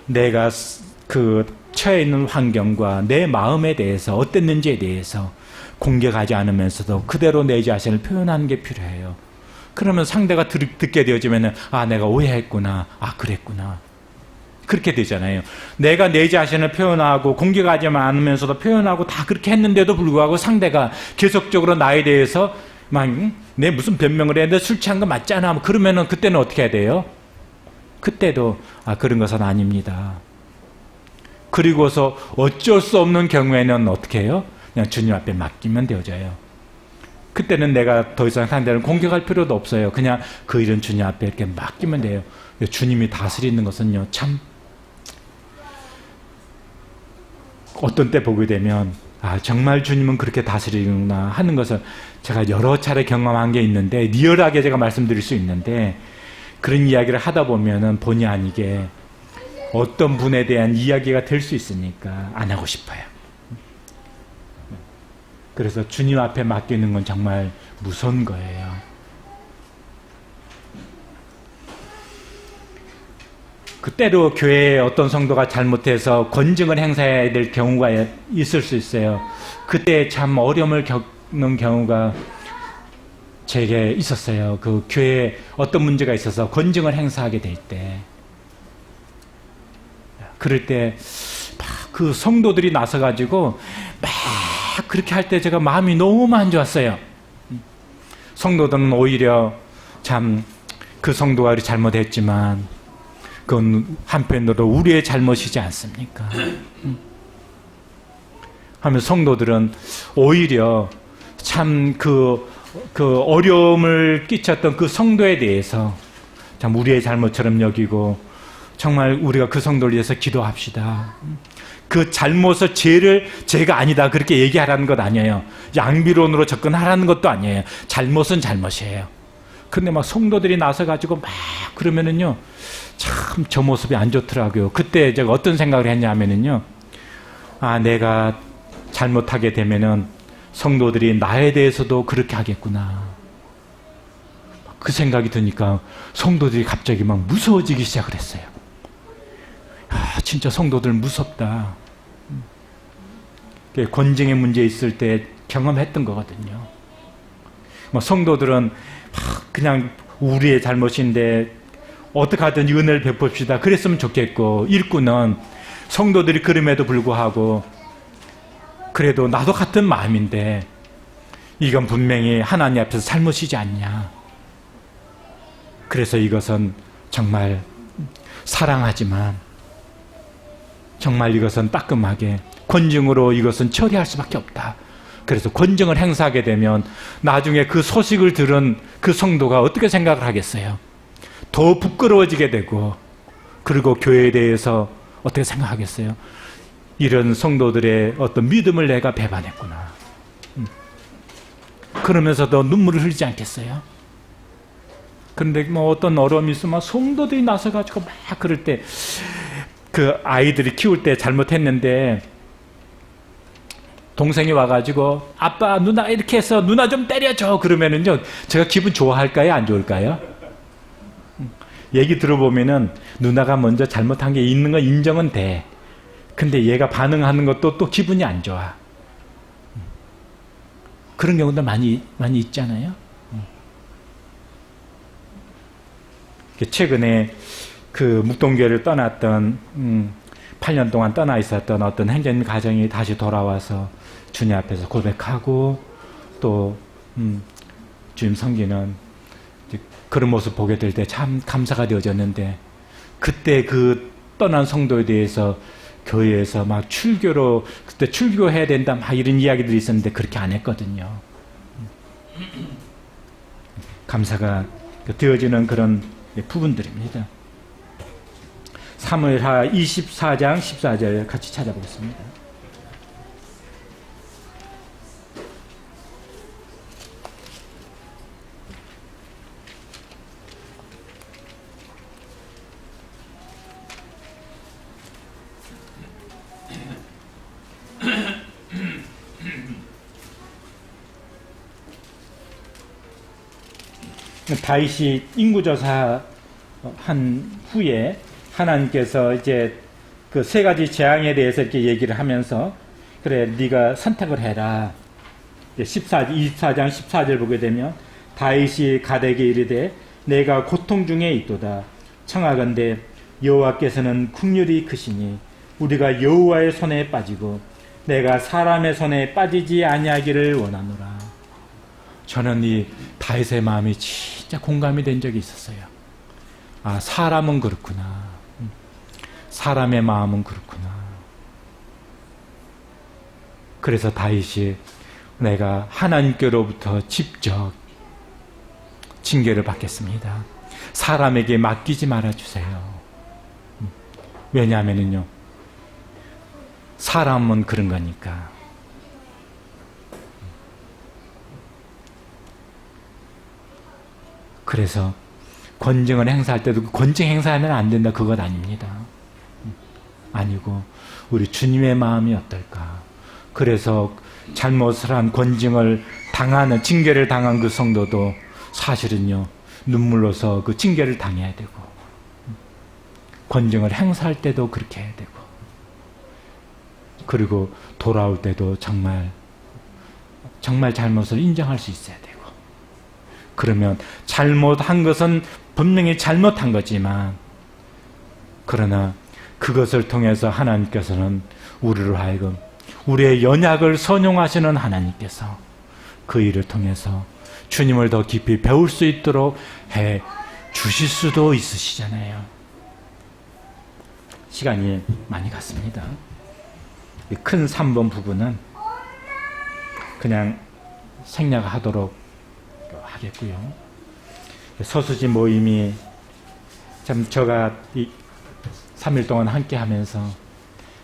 Speaker 1: 내가 그 처해 있는 환경과 내 마음에 대해서 어땠는지에 대해서 공격하지 않으면서도 그대로 내 자신을 표현하는 게 필요해요. 그러면 상대가 듣게 되어지면 내가 오해했구나, 그랬구나, 그렇게 되잖아요. 내가 내 자신을 표현하고 공격하지 않으면서도 표현하고 다 그렇게 했는데도 불구하고 상대가 계속적으로 나에 대해서 막 내 무슨 변명을 해, 내 술 취한 거 맞잖아, 그러면은 그때는 어떻게 해야 돼요? 그때도 그런 것은 아닙니다. 그리고서 어쩔 수 없는 경우에는 어떻게 해요? 그냥 주님 앞에 맡기면 되어져요. 그때는 내가 더 이상 상대를 공격할 필요도 없어요. 그냥 그 일은 주님 앞에 이렇게 맡기면 돼요. 주님이 다스리는 것은요, 참 어떤 때 보게 되면 정말 주님은 그렇게 다스리는구나 하는 것을 제가 여러 차례 경험한 게 있는데, 리얼하게 제가 말씀드릴 수 있는데, 그런 이야기를 하다 보면은 본의 아니게 어떤 분에 대한 이야기가 될 수 있으니까 안 하고 싶어요. 그래서 주님 앞에 맡기는 건 정말 무서운 거예요. 그때로 교회에 어떤 성도가 잘못해서 권징을 행사해야 될 경우가 있을 수 있어요. 그때 참 어려움을 겪는 경우가 제게 있었어요. 그 교회에 어떤 문제가 있어서 권징을 행사하게 될 때, 그럴 때 그 성도들이 나서가지고 막 그렇게 할 때 제가 마음이 너무 안 좋았어요. 성도들은 오히려 참 그 성도가 잘못했지만 그건 한편으로 우리의 잘못이지 않습니까? 하면 성도들은 오히려 참 그 어려움을 끼쳤던 그 성도에 대해서 참 우리의 잘못처럼 여기고, 정말 우리가 그 성도를 위해서 기도합시다. 그 잘못을 죄가 아니다 그렇게 얘기하라는 것 아니에요. 양비론으로 접근하라는 것도 아니에요. 잘못은 잘못이에요. 근데 막 성도들이 나서가지고 막 그러면은요, 참 저 모습이 안 좋더라고요. 그때 제가 어떤 생각을 했냐면은요, 내가 잘못하게 되면은 성도들이 나에 대해서도 그렇게 하겠구나. 그 생각이 드니까 성도들이 갑자기 막 무서워지기 시작을 했어요. 진짜 성도들 무섭다. 권징의 문제 있을 때 경험했던 거거든요. 성도들은 그냥 우리의 잘못인데 어떻게 하든지 은혜를 베풉시다 그랬으면 좋겠고, 일꾼은 성도들이 그럼에도 불구하고 그래도 나도 같은 마음인데 이건 분명히 하나님 앞에서 잘못이지 않냐. 그래서 이것은 정말 사랑하지만 정말 이것은 따끔하게 권징으로 이것은 처리할 수밖에 없다. 그래서 권징을 행사하게 되면 나중에 그 소식을 들은 그 성도가 어떻게 생각을 하겠어요? 더 부끄러워지게 되고, 그리고 교회에 대해서 어떻게 생각하겠어요? 이런 성도들의 어떤 믿음을 내가 배반했구나. 그러면서도 눈물을 흘리지 않겠어요? 그런데 어떤 어려움이 있으면 성도들이 나서가지고 막 그럴 때, 그 아이들이 키울 때 잘못했는데 동생이 와가지고 아빠 누나 이렇게 해서 누나 좀 때려줘 그러면은요, 제가 기분 좋아할까요 안 좋을까요? 얘기 들어보면은 누나가 먼저 잘못한 게 있는 건 인정은 돼. 근데 얘가 반응하는 것도 또 기분이 안 좋아. 그런 경우도 많이 있잖아요. 최근에 그 묵동교회를 떠났던 8년 동안 떠나 있었던 어떤 행제님 가정이 다시 돌아와서 주님 앞에서 고백하고 또 주님 섬기는 그런 모습 보게 될 때 참 감사가 되어졌는데, 그때 그 떠난 성도에 대해서 교회에서 막 그때 출교해야 된다 막 이런 이야기들이 있었는데 그렇게 안 했거든요. 감사가 되어지는 그런 부분들입니다. 사무엘하 24장 14절 같이 찾아보겠습니다. 다윗이 인구조사 한 후에 하나님께서 이제 그 세 가지 재앙에 대해서 이렇게 얘기를 하면서, 그래 네가 선택을 해라. 24장 14절 보게 되면 다윗이 갓에게 이르되 내가 고통 중에 있도다. 청하건대 여호와께서는 긍휼이 크시니 우리가 여호와의 손에 빠지고 내가 사람의 손에 빠지지 아니하기를 원하노라. 저는 이 다윗의 마음이 진짜 공감이 된 적이 있었어요. 사람은 그렇구나. 사람의 마음은 그렇구나. 그래서 다윗이 내가 하나님께로부터 직접 징계를 받겠습니다. 사람에게 맡기지 말아주세요. 왜냐하면요, 사람은 그런 거니까. 그래서 권징을 행사할 때도 권징 행사하면 안 된다 그것 아닙니다. 아니고 우리 주님의 마음이 어떨까. 그래서 잘못을 한 권징을 당하는 징계를 당한 그 성도도 사실은요 눈물로서 그 징계를 당해야 되고 권징을 행사할 때도 그렇게 해야 되고 그리고 돌아올 때도 정말 잘못을 인정할 수 있어야 되고 그러면 잘못한 것은 분명히 잘못한 거지만 그러나 그것을 통해서 하나님께서는 우리로 하여금 우리의 연약을 선용하시는 하나님께서 그 일을 통해서 주님을 더 깊이 배울 수 있도록 해 주실 수도 있으시잖아요. 시간이 많이 갔습니다. 이 큰 3번 부분은 그냥 생략하도록 하겠고요. 서수지 모임이 참 제가 이 3일 동안 함께 하면서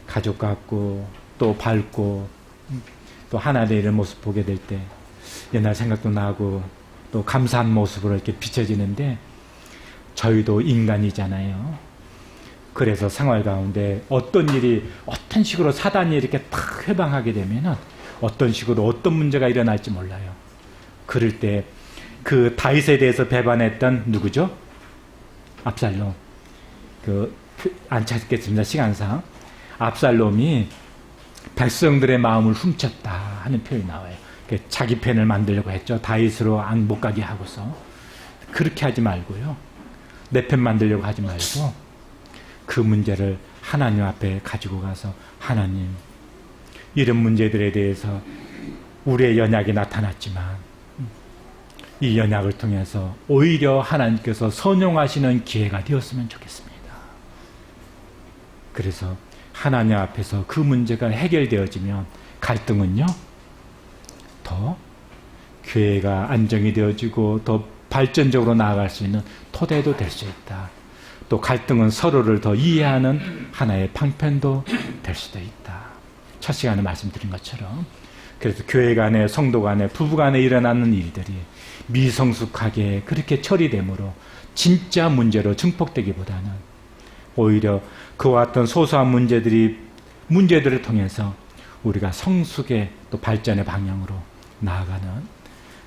Speaker 1: 가족 같고 또 밝고 또 하나 되는 모습 보게 될 때 옛날 생각도 나고 또 감사한 모습으로 이렇게 비춰지는데 저희도 인간이잖아요. 그래서 생활 가운데 어떤 일이 어떤 식으로 사단이 이렇게 탁 회방하게 되면은 어떤 식으로 어떤 문제가 일어날지 몰라요. 그럴 때 그 다윗에 대해서 배반했던 누구죠? 압살롬. 안 찾겠습니다. 시간상. 압살롬이 백성들의 마음을 훔쳤다 하는 표현이 나와요. 자기 편을 만들려고 했죠. 다윗으로 안 못 가게 하고서. 그렇게 하지 말고요. 내 편 만들려고 하지 말고 그 문제를 하나님 앞에 가지고 가서 하나님 이런 문제들에 대해서 우리의 연약이 나타났지만 이 연약을 통해서 오히려 하나님께서 선용하시는 기회가 되었으면 좋겠습니다. 그래서 하나님 앞에서 그 문제가 해결되어지면 갈등은요 더 교회가 안정이 되어지고 더 발전적으로 나아갈 수 있는 토대도 될 수 있다. 또 갈등은 서로를 더 이해하는 하나의 방편도 될 수도 있다. 첫 시간에 말씀드린 것처럼 그래서 교회 간에 성도 간에 부부 간에 일어나는 일들이 미성숙하게 그렇게 처리되므로 진짜 문제로 증폭되기보다는 오히려 그와 같은 소소한 문제들을 통해서 우리가 성숙의 또 발전의 방향으로 나아가는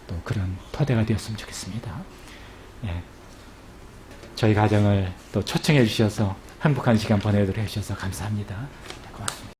Speaker 1: 또 그런 토대가 되었으면 좋겠습니다. 예. 저희 가정을 또 초청해 주셔서 행복한 시간 보내도록 해주셔서 감사합니다. 고맙습니다.